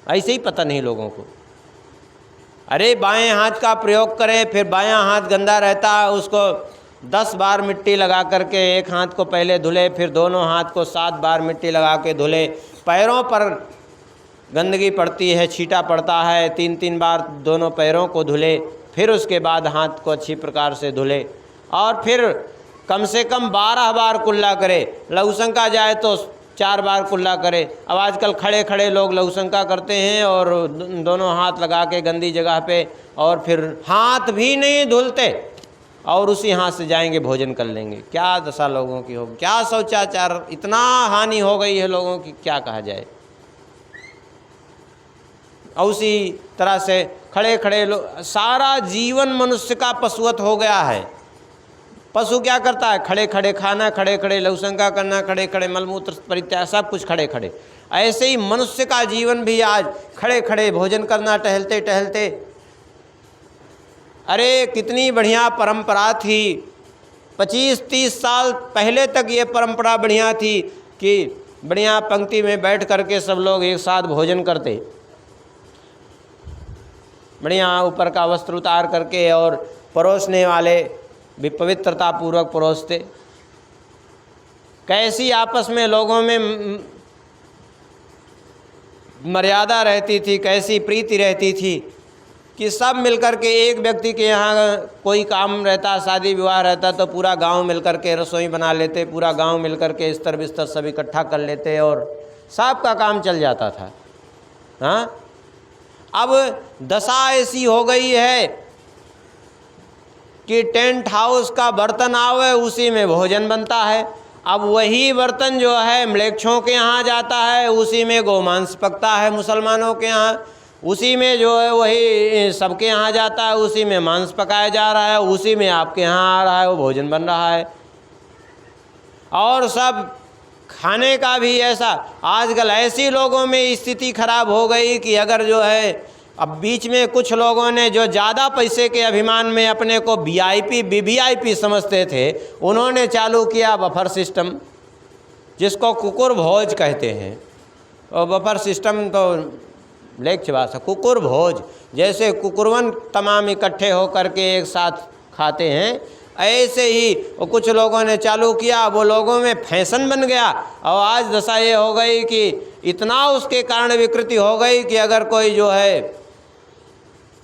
ऐसे ही पता नहीं लोगों को। अरे बाएं हाथ का प्रयोग करें, फिर बायां हाथ गंदा रहता है, उसको 10 बार मिट्टी लगा करके एक हाथ को पहले धुले, फिर दोनों हाथ को 7 बार मिट्टी लगा के धुले। पैरों पर गंदगी पड़ती है, छींटा पड़ता है, 3-3 बार दोनों पैरों को धुले, फिर उसके बाद हाथ को अच्छी प्रकार से धुले, और फिर कम से कम 12 बार कुल्ला करे। लघुशंका जाए तो 4 बार कुल्ला करे। अब आजकल खड़े खड़े लोग लघुशंका करते हैं और दोनों हाथ लगा के गंदी जगह पे, और फिर हाथ भी नहीं धुलते और उसी हाथ से जाएंगे भोजन कर लेंगे। क्या दशा लोगों की होगी, क्या शौचाचार, इतना हानि हो गई है लोगों की, क्या कहा जाए। और उसी तरह से खड़े खड़े लोग, सारा जीवन मनुष्य का पशुवत हो गया है। पशु क्या करता है? खड़े खड़े खाना, खड़े खड़े लघुशंका करना, खड़े खड़े मलमूत्र परित्याग, सब कुछ खड़े खड़े। ऐसे ही मनुष्य का जीवन भी आज खड़े खड़े भोजन करना, टहलते टहलते। अरे कितनी बढ़िया परंपरा थी, 25-30 साल पहले तक ये परंपरा बढ़िया थी कि बढ़िया पंक्ति में बैठ करके सब लोग एक साथ भोजन करते, बढ़िया ऊपर का वस्त्र उतार करके, और परोसने वाले भी पवित्रता पूर्वक परोसते। कैसी आपस में लोगों में मर्यादा रहती थी, कैसी प्रीति रहती थी कि सब मिलकर के, एक व्यक्ति के यहाँ कोई काम रहता, शादी विवाह रहता, तो पूरा गांव मिलकर के रसोई बना लेते, पूरा गांव मिलकर के स्तर बिस्तर सब इकट्ठा कर लेते और सबका काम चल जाता था। हाँ, अब दशा ऐसी हो गई है कि टेंट हाउस का बर्तन आवे उसी में भोजन बनता है। अब वही बर्तन जो है म्लेच्छों के यहाँ जाता है, उसी में गोमांस पकता है मुसलमानों के यहाँ। उसी में जो है वही सबके यहाँ जाता है, उसी में मांस पकाया जा रहा है, उसी में आपके यहाँ आ रहा है, वो भोजन बन रहा है। और सब खाने का भी ऐसा, आजकल ऐसी लोगों में स्थिति खराब हो गई कि अगर जो है, अब बीच में कुछ लोगों ने जो ज़्यादा पैसे के अभिमान में अपने को VIP VVIP समझते थे, उन्होंने चालू किया बफर सिस्टम, जिसको कुकुर भोज कहते हैं। और बफर सिस्टम तो लेख भाषा, कुकुर भोज, जैसे कुकुरवन तमाम इकट्ठे होकर के एक साथ खाते हैं, ऐसे ही वो कुछ लोगों ने चालू किया। वो लोगों में फैशन बन गया और आज दशा ये हो गई कि इतना उसके कारण विकृति हो गई कि अगर कोई जो है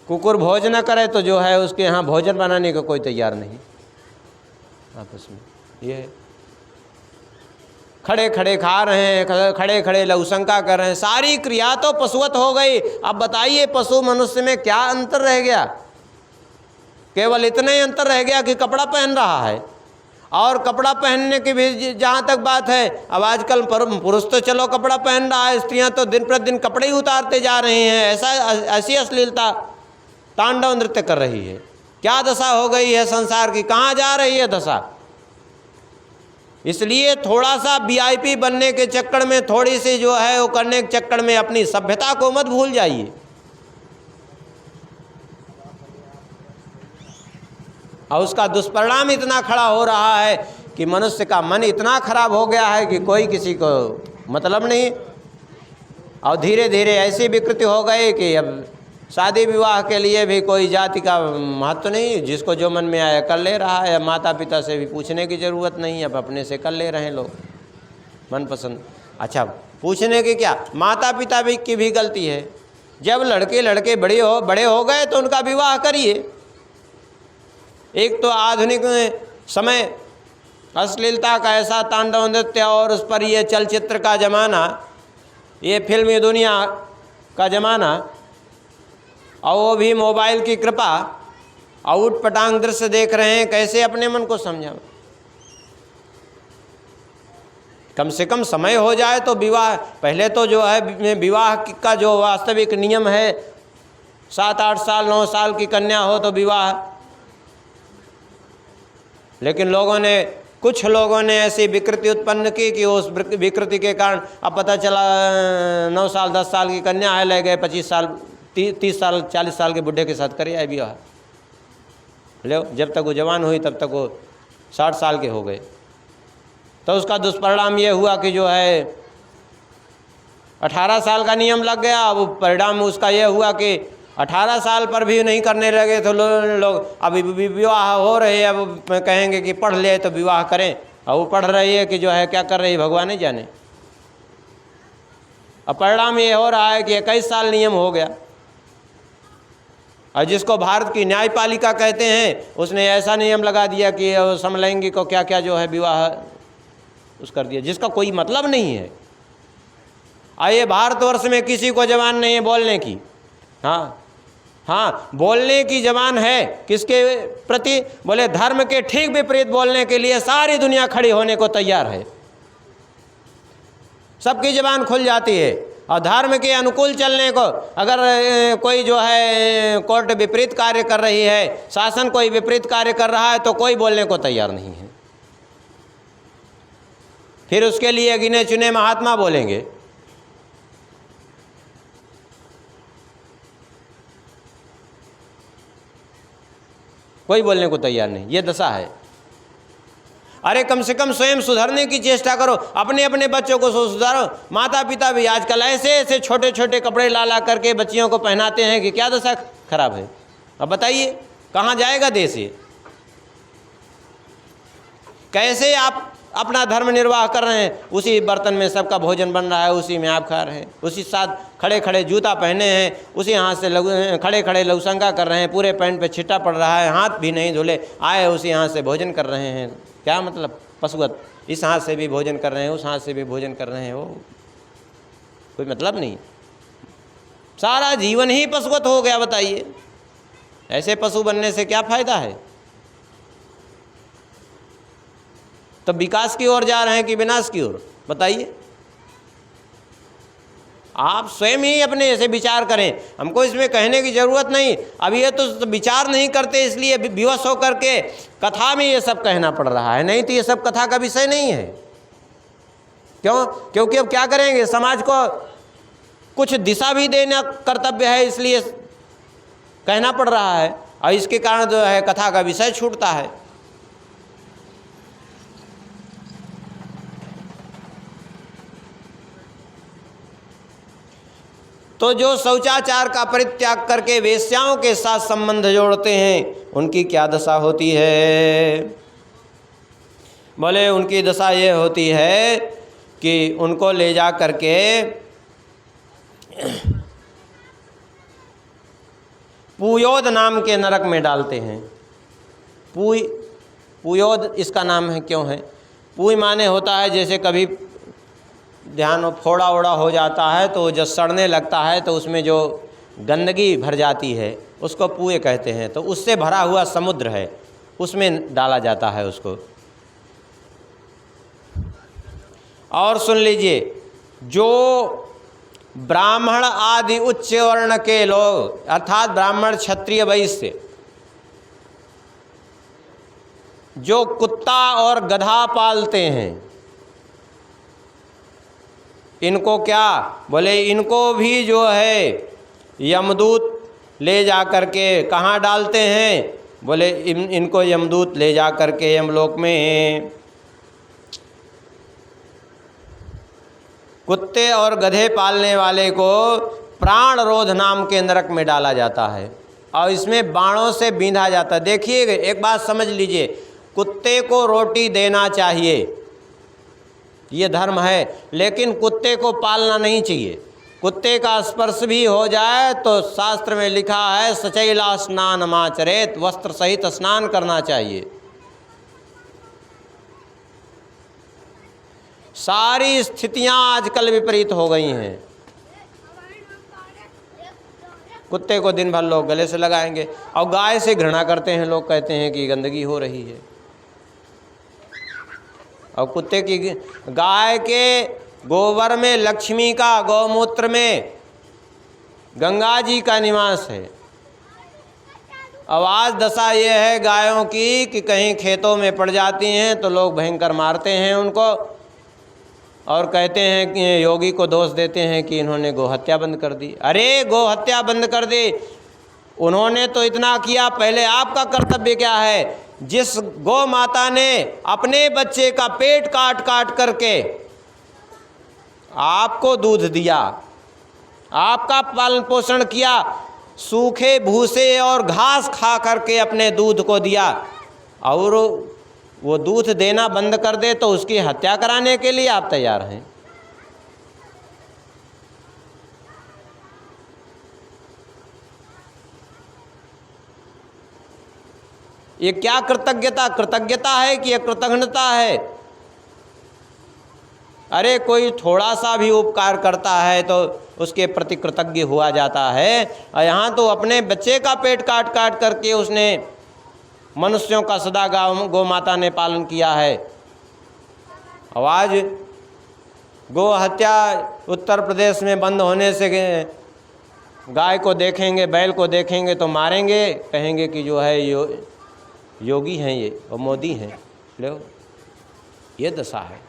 कुकुर भोज न करे तो जो है उसके यहाँ भोजन बनाने को कोई तैयार नहीं। आपस में ये खड़े खड़े खा रहे हैं, खड़े खड़े लघुशंका कर रहे हैं, सारी क्रिया तो पशुवत हो गई। अब बताइए पशु मनुष्य में क्या अंतर रह गया? केवल इतना ही अंतर रह गया कि कपड़ा पहन रहा है। और कपड़ा पहनने की भी जहाँ तक बात है, अब आजकल पुरुष तो चलो कपड़ा पहन रहा है, स्त्रियाँ तो दिन प्रतिदिन कपड़े ही उतारते जा रही हैं। ऐसी अश्लीलता तांडव नृत्य कर रही है। क्या दशा हो गई है संसार की, कहाँ जा रही है दशा? इसलिए थोड़ा सा VIP बनने के चक्कर में, थोड़ी सी जो है वो करने के चक्कर में अपनी सभ्यता को मत भूल जाइए। और उसका दुष्परिणाम इतना खड़ा हो रहा है कि मनुष्य का मन इतना खराब हो गया है कि कोई किसी को मतलब नहीं। और धीरे धीरे ऐसी विकृति हो गई कि अब शादी विवाह के लिए भी कोई जाति का महत्व नहीं, जिसको जो मन में आया कर ले रहा है। माता पिता से भी पूछने की ज़रूरत नहीं, अब अपने से कर ले रहे हैं लोग मनपसंद। अच्छा, पूछने की क्या, माता पिता भी की भी गलती है। जब लड़के बड़े हो गए तो उनका विवाह करिए। एक तो आधुनिक समय अश्लीलता का ऐसा तांडव नृत्य, और उस पर ये चलचित्र का ज़माना, ये फिल्मी दुनिया का ज़माना, और वो भी मोबाइल की कृपा, और उटपटांग दृश्य देख रहे हैं। कैसे अपने मन को समझाओ? कम से कम समय हो जाए तो विवाह। पहले तो जो है विवाह का जो वास्तविक नियम है, 7-8 साल 9 साल की कन्या हो तो विवाह। लेकिन कुछ लोगों ने ऐसी विकृति उत्पन्न की कि उस विकृति के कारण अब पता चला 9 साल 10 साल की कन्या है, ले गए 25 साल 30 साल 40 साल के बुढ़े के साथ करे आए विवाह। ले जब तक वो जवान हुई तब तक वो 60 साल के हो गए। तो उसका दुष्परिणाम ये हुआ कि जो है 18 साल का नियम लग गया। अब परिणाम उसका ये हुआ कि 18 साल पर भी नहीं करने लगे तो लोग अभी विवाह हो रहे हैं। अब कहेंगे कि पढ़ ले तो विवाह करें, और वो पढ़ रही है कि जो है क्या कर रही है भगवान ही जाने। अब परिणाम ये हो रहा है कि 21 साल नियम हो गया। और जिसको भारत की न्यायपालिका कहते हैं, उसने ऐसा नियम लगा दिया कि समलैंगिक को क्या क्या जो है विवाह उस कर दिया, जिसका कोई मतलब नहीं है। आइए, भारतवर्ष में किसी को जबान नहीं है बोलने की। हाँ, बोलने की जबान है किसके प्रति? बोले धर्म के ठीक विपरीत बोलने के लिए सारी दुनिया खड़ी होने को तैयार है। सबकी जबान खुल जाती है। और धर्म के अनुकूल चलने को अगर कोई जो है कोर्ट विपरीत कार्य कर रही है, शासन कोई विपरीत कार्य कर रहा है, तो कोई बोलने को तैयार नहीं है। फिर उसके लिए गिने चुने महात्मा बोलेंगे। कोई बोलने को तैयार नहीं। ये दशा है। अरे कम से कम स्वयं सुधरने की चेष्टा करो, अपने अपने बच्चों को सुधारो। माता पिता भी आजकल ऐसे छोटे छोटे कपड़े ला करके बच्चियों को पहनाते हैं कि क्या दशा खराब है। अब बताइए कहाँ जाएगा देश ये? कैसे आप अपना धर्म निर्वाह कर रहे हैं? उसी बर्तन में सबका भोजन बन रहा है, उसी में आप खा रहे हैं। उसी साथ खड़े खड़े जूता पहने हैं, उसी हाथ से खड़े खड़े लघुशंका कर रहे हैं, पूरे पैंट पे छिट्टा पड़ रहा है, हाथ भी नहीं धुले, आए उसी हाथ से भोजन कर रहे हैं। क्या मतलब? पशुवत इस हाथ से भी भोजन कर रहे हैं, उस हाथ से भी भोजन कर रहे हैं। वो कोई मतलब नहीं। सारा जीवन ही पशुवत हो गया। बताइए ऐसे पशु बनने से क्या फायदा है? तो विकास की ओर जा रहे हैं कि विनाश की ओर? बताइए। आप स्वयं ही अपने ऐसे विचार करें, हमको इसमें कहने की ज़रूरत नहीं। अब ये तो विचार नहीं करते, इसलिए विवश होकर के कथा में ये सब कहना पड़ रहा है, नहीं तो ये सब कथा का विषय नहीं है। क्यों? क्योंकि अब क्या करेंगे, समाज को कुछ दिशा भी देना कर्तव्य है, इसलिए कहना पड़ रहा है, और इसके कारण जो है कथा का विषय छूटता है। तो जो शौचाचार का परित्याग करके वेश्याओं के साथ संबंध जोड़ते हैं, उनकी क्या दशा होती है? बोले उनकी दशा ये होती है कि उनको ले जा करके पुयोद नाम के नरक में डालते हैं। पुयोद इसका नाम है, क्यों है? पुई माने होता है जैसे कभी ध्यान फोड़ा ओड़ा हो जाता है तो जब सड़ने लगता है तो उसमें जो गंदगी भर जाती है उसको पुए कहते हैं। तो उससे भरा हुआ समुद्र है, उसमें डाला जाता है उसको। और सुन लीजिए, जो ब्राह्मण आदि उच्च वर्ण के लोग, अर्थात ब्राह्मण क्षत्रिय वैश्य, जो कुत्ता और गधा पालते हैं, इनको क्या बोले, इनको भी जो है यमदूत ले जा कर के कहाँ डालते हैं? बोले इनको यमदूत ले जा कर के यमलोक में कुत्ते और गधे पालने वाले को प्राण रोध नाम के नरक में डाला जाता है, और इसमें बाणों से बींधा जाता है। देखिए एक बात समझ लीजिए, कुत्ते को रोटी देना चाहिए, ये धर्म है, लेकिन कुत्ते को पालना नहीं चाहिए। कुत्ते का स्पर्श भी हो जाए तो शास्त्र में लिखा है सचैला स्नान माचरेत, वस्त्र सहित स्नान करना चाहिए। सारी स्थितियां आजकल विपरीत हो गई हैं। कुत्ते को दिन भर लोग गले से लगाएंगे, और गाय से घृणा करते हैं लोग, कहते हैं कि गंदगी हो रही है। और कुत्ते की, गाय के गोबर में लक्ष्मी का, गौमूत्र में गंगा जी का निवास है। अब आज दशा ये है गायों की कि कहीं खेतों में पड़ जाती हैं तो लोग भयंकर मारते हैं उनको, और कहते हैं कि योगी को दोष देते हैं कि इन्होंने गोहत्या बंद कर दी। अरे गोहत्या बंद कर दी, उन्होंने तो इतना किया, पहले आपका कर्तव्य क्या है? जिस गौ माता ने अपने बच्चे का पेट काट काट करके आपको दूध दिया, आपका पालन पोषण किया, सूखे भूसे और घास खा करके अपने दूध को दिया, और वो दूध देना बंद कर दे तो उसकी हत्या कराने के लिए आप तैयार हैं। ये क्या कृतज्ञता है कि यह कृतज्ञता है? अरे कोई थोड़ा सा भी उपकार करता है तो उसके प्रति कृतज्ञ हुआ जाता है, और यहाँ तो अपने बच्चे का पेट काट काट करके उसने मनुष्यों का सदा गौ माता ने पालन किया है। अब आज गौ हत्या उत्तर प्रदेश में बंद होने से गाय को देखेंगे, बैल को देखेंगे तो मारेंगे, कहेंगे कि जो है योगी हैं ये और मोदी हैं। लो, ये दशा है।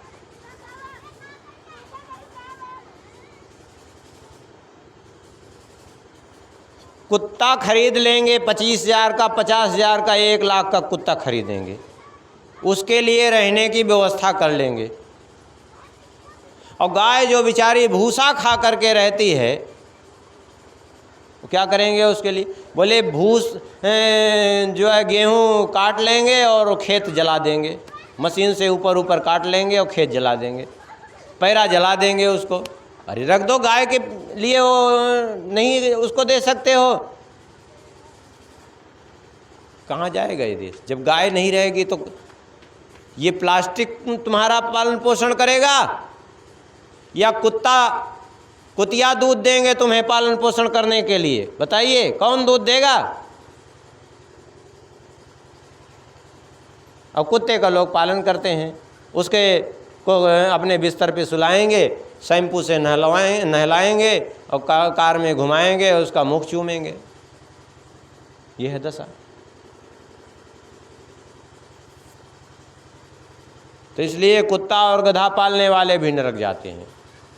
कुत्ता खरीद लेंगे 25,000 का, 50,000 का, 1 लाख का कुत्ता खरीदेंगे, उसके लिए रहने की व्यवस्था कर लेंगे। और गाय जो बेचारी भूसा खा करके रहती है, क्या करेंगे उसके लिए? बोले भूस जो है गेहूं काट लेंगे और खेत जला देंगे, मशीन से ऊपर ऊपर काट लेंगे और खेत जला देंगे, पैरा जला देंगे उसको। अरे रख दो, गाय के लिए वो नहीं उसको दे सकते हो? कहाँ जाएगा ये देश? जब गाय नहीं रहेगी तो ये प्लास्टिक तुम्हारा पालन पोषण करेगा, या कुतिया दूध देंगे तुम्हें पालन पोषण करने के लिए? बताइए कौन दूध देगा? अब कुत्ते का लोग पालन करते हैं, उसके उसको अपने बिस्तर पे सुलाएंगे, शैम्पू से नहलाएंगे और कार में घुमाएंगे, उसका मुख चूमेंगे। ये है दशा। तो इसलिए कुत्ता और गधा पालने वाले भी नरक जाते हैं,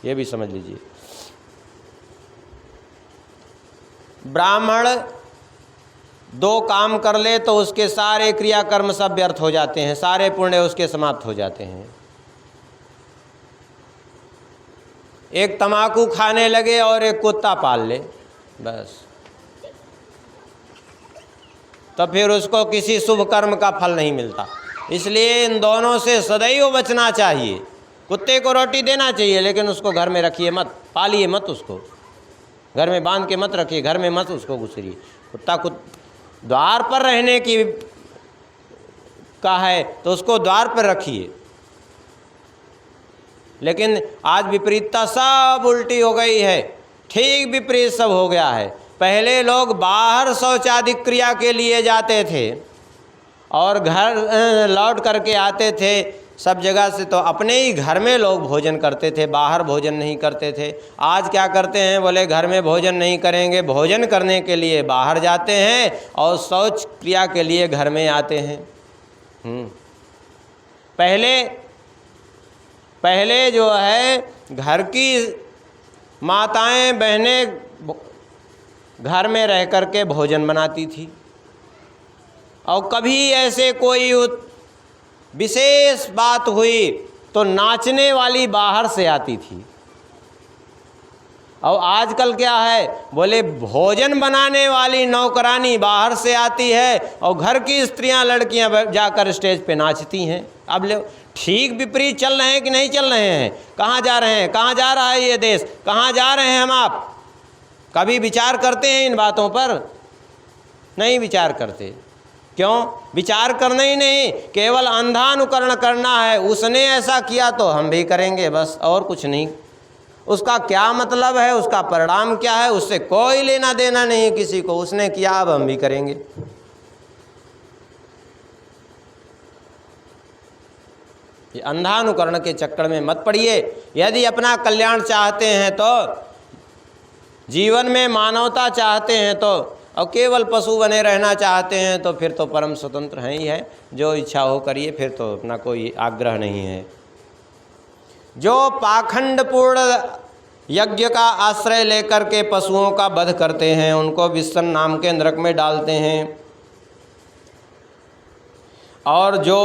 ये भी समझ लीजिए। ब्राह्मण 2 काम कर ले तो उसके सारे क्रियाकर्म सब व्यर्थ हो जाते हैं, सारे पुण्य उसके समाप्त हो जाते हैं। एक तम्बाकू खाने लगे और एक कुत्ता पाल ले, बस, तो फिर उसको किसी शुभ कर्म का फल नहीं मिलता। इसलिए इन दोनों से सदैव बचना चाहिए। कुत्ते को रोटी देना चाहिए, लेकिन उसको घर में रखिए मत, पालिए मत, उसको घर में बांध के मत रखिए, घर में मत उसको घुसरिए। कुत्ता द्वार पर रहने की का है तो उसको द्वार पर रखिए। लेकिन आज विपरीतता सब उल्टी हो गई है, ठीक विपरीत सब हो गया है। पहले लोग बाहर शौचादि क्रिया के लिए जाते थे और घर लौट करके आते थे सब जगह से, तो अपने ही घर में लोग भोजन करते थे, बाहर भोजन नहीं करते थे। आज क्या करते हैं, बोले घर में भोजन नहीं करेंगे, भोजन करने के लिए बाहर जाते हैं और शौच क्रिया के लिए घर में आते हैं। पहले जो है घर की माताएं बहनें घर में रह करके भोजन बनाती थी, और कभी ऐसे कोई विशेष बात हुई तो नाचने वाली बाहर से आती थी। और आजकल क्या है, बोले भोजन बनाने वाली नौकरानी बाहर से आती है और घर की स्त्रियां लड़कियां जाकर स्टेज पे नाचती हैं। अब ले ठीक विपरीत चल रहे हैं कि नहीं चल रहे हैं? कहाँ जा रहे हैं, कहाँ जा रहा है ये देश, कहाँ जा रहे हैं हम आप? कभी विचार करते हैं इन बातों पर? नहीं विचार करते। क्यों? विचार करना ही नहीं, केवल अंधानुकरण करना है। उसने ऐसा किया तो हम भी करेंगे, बस, और कुछ नहीं। उसका क्या मतलब है, उसका परिणाम क्या है, उससे कोई लेना देना नहीं है किसी को। उसने किया, अब हम भी करेंगे। ये अंधानुकरण के चक्कर में मत पड़िए। यदि अपना कल्याण चाहते हैं तो, जीवन में मानवता चाहते हैं तो, और केवल पशु बने रहना चाहते हैं तो फिर तो परम स्वतंत्र हैं ही है, जो इच्छा हो करिए, फिर तो अपना कोई आग्रह नहीं है। जो पाखंडपूर्ण यज्ञ का आश्रय लेकर के पशुओं का वध करते हैं, उनको विसन नाम के नरक में डालते हैं। और जो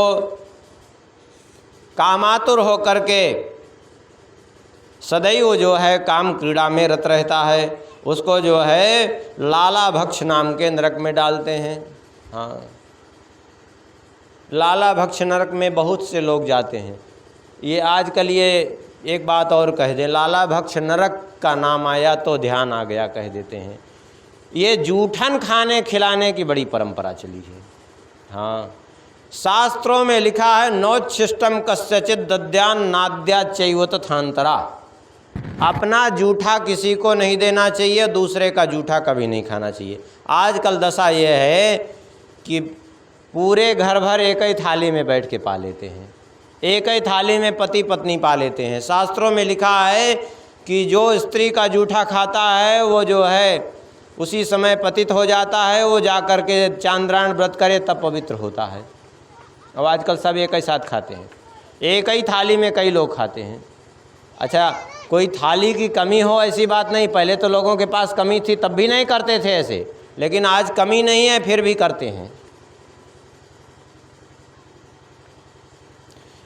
कामातुर होकर के सदैव जो है काम क्रीड़ा में रत रहता है, उसको जो है लाला भक्ष नाम के नरक में डालते हैं। हाँ, लाला भक्ष नरक में बहुत से लोग जाते हैं। ये आजकल ये एक बात और कह दें, लाला भक्ष नरक का नाम आया तो ध्यान आ गया, कह देते हैं। ये जूठन खाने खिलाने की बड़ी परंपरा चली है। हाँ, शास्त्रों में लिखा है, नोच्छिष्टम कस्यचित दद्यान नाद्या चैव तथांतरा। अपना जूठा किसी को नहीं देना चाहिए, दूसरे का जूठा कभी नहीं खाना चाहिए। आजकल दशा ये है कि पूरे घर भर एक ही थाली में बैठ के पा लेते हैं, एक ही थाली में पति पत्नी पा लेते हैं। शास्त्रों में लिखा है कि जो स्त्री का जूठा खाता है वो जो है उसी समय पतित हो जाता है, वो जा कर के चांद्रायण व्रत करे तब पवित्र होता है। अब आजकल सब एक ही साथ खाते हैं, एक ही थाली में कई लोग खाते हैं। अच्छा, कोई थाली की कमी हो ऐसी बात नहीं, पहले तो लोगों के पास कमी थी तब भी नहीं करते थे ऐसे, लेकिन आज कमी नहीं है फिर भी करते हैं।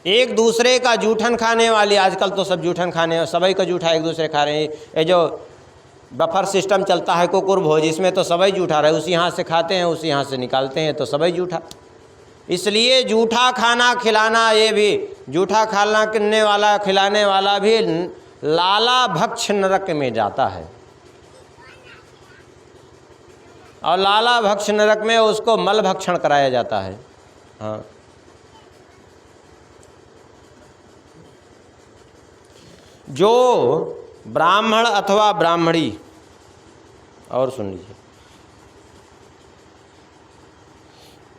एक दूसरे का जूठन खाने वाली, आजकल तो सब जूठन खाने, सभी का जूठा एक दूसरे खा रहे हैं। ये जो बफर सिस्टम चलता है कुकुर भोज, इसमें तो सभी जूठा रहे, उसी हाथ से खाते हैं उसी हाथ से निकालते हैं, तो सभी जूठा। इसलिए जूठा खाना खिलाना, ये भी जूठा खाना करने वाला खिलाने वाला भी लाला भक्ष नरक में जाता है। और लाला भक्ष नरक में उसको मल भक्षण कराया जाता है। हाँ, जो ब्राह्मण अथवा ब्राह्मणी, और सुन लीजिए,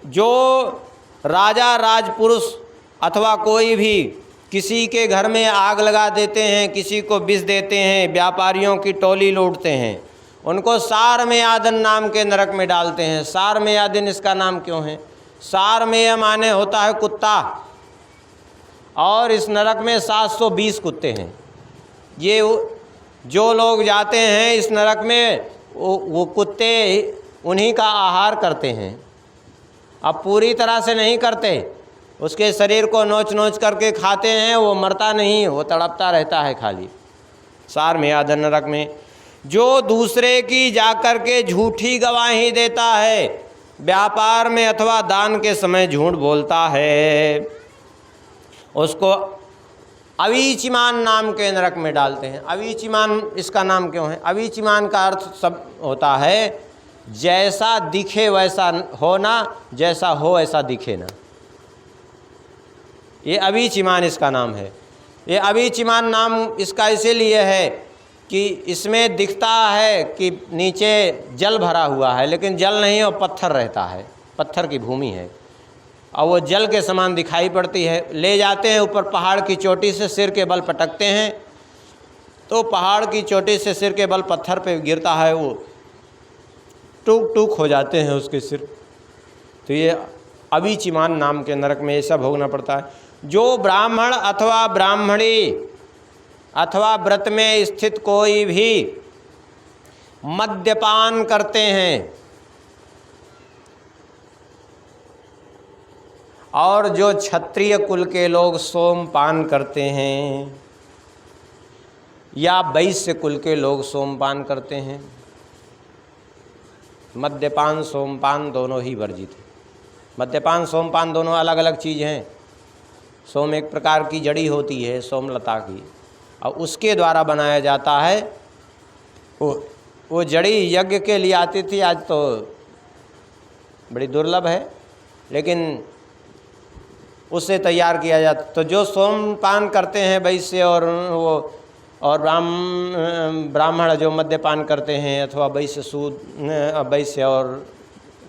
जो राजा राजपुरुष अथवा कोई भी किसी के घर में आग लगा देते हैं, किसी को विष देते हैं, व्यापारियों की टोली लूटते हैं, उनको सारमेयादन नाम के नरक में डालते हैं। सारमेयादन इसका नाम क्यों है? सारमेय माने होता है कुत्ता, और इस नरक में 720 कुत्ते हैं। ये जो लोग जाते हैं इस नरक में, वो कुत्ते उन्हीं का आहार करते हैं। अब पूरी तरह से नहीं करते, उसके शरीर को नोच नोच करके खाते हैं, वो मरता नहीं, वो तड़पता रहता है खाली। सारमेयादन नरक में जो दूसरे की जाकर के झूठी गवाही देता है, व्यापार में अथवा दान के समय झूठ बोलता है, उसको अवीचिमान नाम के नरक में डालते हैं। अवीचिमान इसका नाम क्यों है? अवीचिमान का अर्थ सब होता है जैसा दिखे वैसा होना, जैसा हो ऐसा दिखे ना। ये अवीचिमान इसका नाम है। ये अवीचिमान नाम इसका इसीलिए है कि इसमें दिखता है कि नीचे जल भरा हुआ है, लेकिन जल नहीं, वो पत्थर रहता है, पत्थर की भूमि है, और वो जल के समान दिखाई पड़ती है। ले जाते हैं ऊपर पहाड़ की चोटी से, सिर के बल पटकते हैं तो पहाड़ की चोटी से सिर के बल पत्थर पे गिरता है, वो टूक टूक हो जाते हैं उसके सिर। तो ये अवीचिमान नाम के नरक में ऐसा भोगना पड़ता है। जो ब्राह्मण अथवा ब्राह्मणी अथवा व्रत में स्थित कोई भी मद्यपान करते हैं, और जो क्षत्रिय कुल के लोग सोमपान करते हैं, या वैश्य कुल के लोग सोमपान करते हैं। मद्यपान सोमपान दोनों ही वर्जित है। मद्यपान सोमपान दोनों अलग अलग चीज़ हैं। सोम एक प्रकार की जड़ी होती है सोमलता की, और उसके द्वारा बनाया जाता है। वो जड़ी यज्ञ के लिए आती थी, आज तो बड़ी दुर्लभ है, लेकिन उससे तैयार किया जाता। तो जो सोमपान करते हैं वैश्य और ब्राह्मण जो मद्यपान करते हैं, अथवा वैश्य और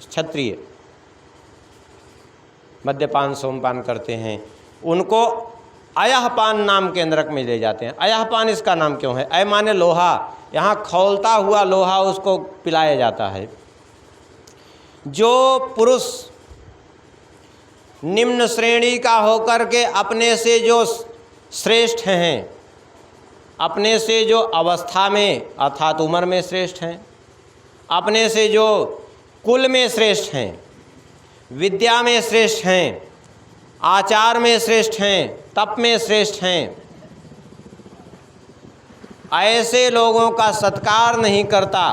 क्षत्रिय मद्यपान सोमपान करते हैं, उनको अयहपान नाम के नरक में ले जाते हैं। अयहपान इसका नाम क्यों है? अय माने लोहा, यहाँ खौलता हुआ लोहा उसको पिलाया जाता है। जो पुरुष निम्न श्रेणी का होकर के अपने से जो श्रेष्ठ हैं, अपने से जो अवस्था में अर्थात उम्र में श्रेष्ठ हैं, अपने से जो कुल में श्रेष्ठ हैं, विद्या में श्रेष्ठ हैं, आचार में श्रेष्ठ हैं, तप में श्रेष्ठ हैं, ऐसे लोगों का सत्कार नहीं करता,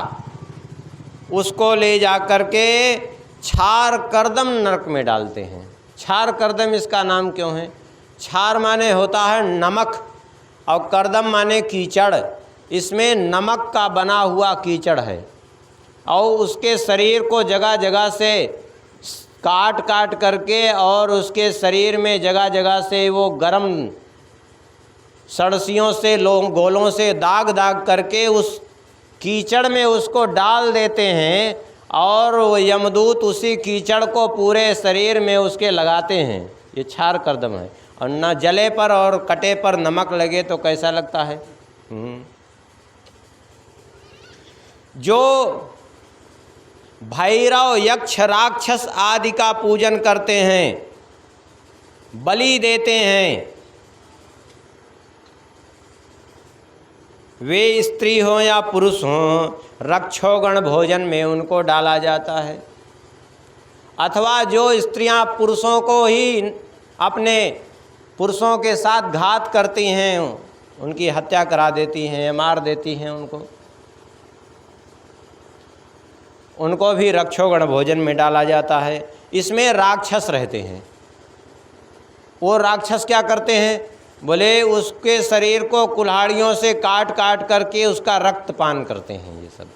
उसको ले जा कर के छार कर्दम नरक में डालते हैं। छार कर्दम इसका नाम क्यों है? छार माने होता है नमक, और कर्दम माने कीचड़। इसमें नमक का बना हुआ कीचड़ है, और उसके शरीर को जगह जगह से काट काट करके, और उसके शरीर में जगह जगह से वो गरम सड़सियों से गोलों से दाग दाग करके उस कीचड़ में उसको डाल देते हैं, और वो यमदूत उसी कीचड़ को पूरे शरीर में उसके लगाते हैं। ये छार कर्दम है। और न जले पर और कटे पर नमक लगे तो कैसा लगता है। जो भैरव यक्ष राक्षस आदि का पूजन करते हैं, बलि देते हैं, वे स्त्री हो या पुरुष हों, रक्षोगण भोजन में उनको डाला जाता है। अथवा जो स्त्रियां पुरुषों को ही अपने पुरुषों के साथ घात करती हैं, उनकी हत्या करा देती हैं, मार देती हैं, उनको भी रक्षोगण भोजन में डाला जाता है। इसमें राक्षस रहते हैं। वो राक्षस क्या करते हैं? बोले उसके शरीर को कुल्हाड़ियों से काट काट करके उसका रक्त पान करते हैं। ये सब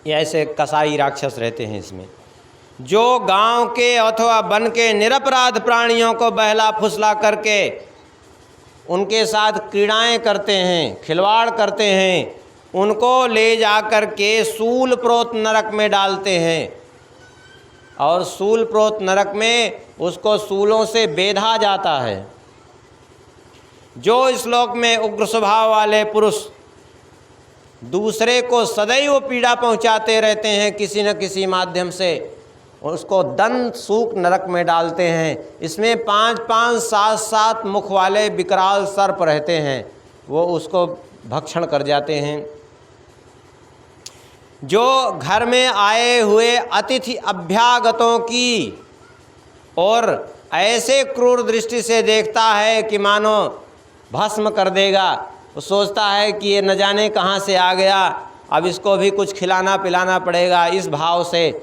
ये ऐसे कसाई राक्षस रहते हैं इसमें। जो गांव के अथवा वन के निरपराध प्राणियों को बहला फुसला करके उनके साथ क्रीड़ाएं करते हैं, खिलवाड़ करते हैं, उनको ले जा कर के सूल प्रोत नरक में डालते हैं। और सूल प्रोत नरक में उसको सूलों से बेधा जाता है। जो इस लोक में उग्र स्वभाव वाले पुरुष दूसरे को सदैव पीड़ा पहुंचाते रहते हैं किसी न किसी माध्यम से, उसको दंत सूक नरक में डालते हैं। इसमें 5-5, 7-7 मुख वाले विकराल सर्प रहते हैं, वो उसको भक्षण कर जाते हैं। जो घर में आए हुए अतिथि अभ्यागतों की और ऐसे क्रूर दृष्टि से देखता है कि मानो भस्म कर देगा, वो सोचता है कि ये न जाने कहाँ से आ गया, अब इसको भी कुछ खिलाना पिलाना पड़ेगा, इस भाव से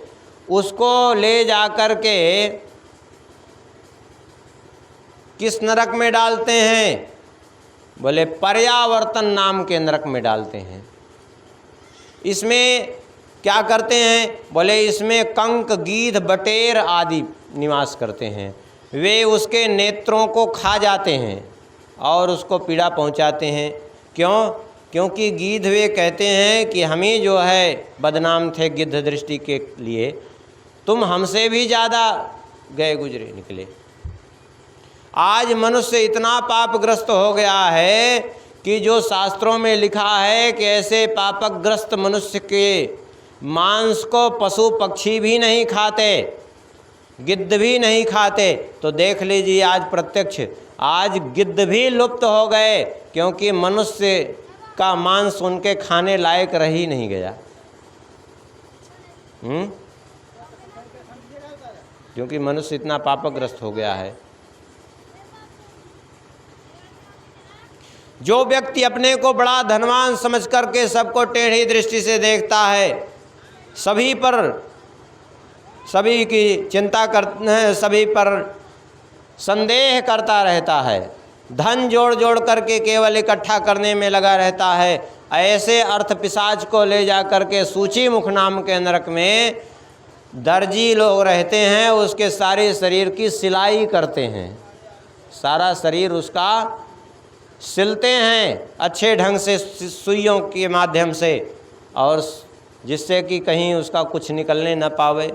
उसको ले जा कर के किस नरक में डालते हैं? बोले पर्यावर्तन नाम के नरक में डालते हैं। इसमें क्या करते हैं? बोले इसमें कंक, गीध, बटेर आदि निवास करते हैं। वे उसके नेत्रों को खा जाते हैं और उसको पीड़ा पहुंचाते हैं। क्यों? क्योंकि गीध वे कहते हैं कि हम ही जो है बदनाम थे गिद्ध दृष्टि के लिए, तुम हमसे भी ज़्यादा गए गुजरे निकले। आज मनुष्य इतना पापग्रस्त हो गया है कि जो शास्त्रों में लिखा है कि ऐसे पापग्रस्त मनुष्य के मांस को पशु पक्षी भी नहीं खाते, गिद्ध भी नहीं खाते, तो देख लीजिए आज प्रत्यक्ष, आज गिद्ध भी लुप्त हो गए, क्योंकि मनुष्य का मांस उनके खाने लायक रह ही नहीं गया। क्योंकि मनुष्य इतना पापग्रस्त हो गया है। जो व्यक्ति अपने को बड़ा धनवान समझ करके सबको टेढ़ी दृष्टि से देखता है, सभी पर सभी की चिंता कर, सभी पर संदेह करता रहता है, धन जोड़ जोड़ करके केवल इकट्ठा करने में लगा रहता है, ऐसे अर्थ पिशाच को ले जा करके सूची मुख नाम के नरक में दर्जी लोग रहते हैं, उसके सारे शरीर की सिलाई करते हैं, सारा शरीर उसका सिलते हैं अच्छे ढंग से सुइयों के माध्यम से, और जिससे कि कहीं उसका कुछ निकलने न पावे।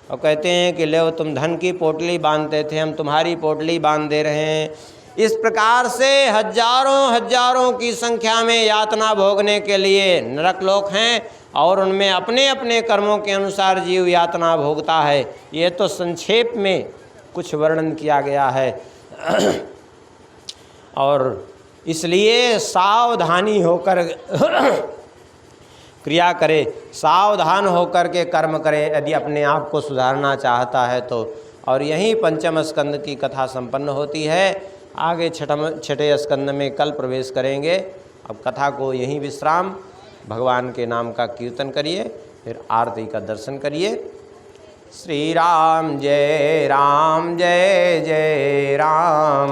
और कहते हैं कि ले तुम धन की पोटली बांधते थे, हम तुम्हारी पोटली बांध दे रहे हैं। इस प्रकार से हजारों हजारों की संख्या में यातना भोगने के लिए नरक लोक हैं, और उनमें अपने अपने कर्मों के अनुसार जीव यातना भोगता है। ये तो संक्षेप में कुछ वर्णन किया गया है। और इसलिए सावधानी होकर क्रिया करे, सावधान होकर के कर्म करे, यदि अपने आप को सुधारना चाहता है तो। और यहीं पंचम स्कंद की कथा संपन्न होती है। आगे छठे स्कंद में कल प्रवेश करेंगे। अब कथा को यहीं विश्राम। भगवान के नाम का कीर्तन करिए, फिर आरती का दर्शन करिए। श्री राम जय जय राम।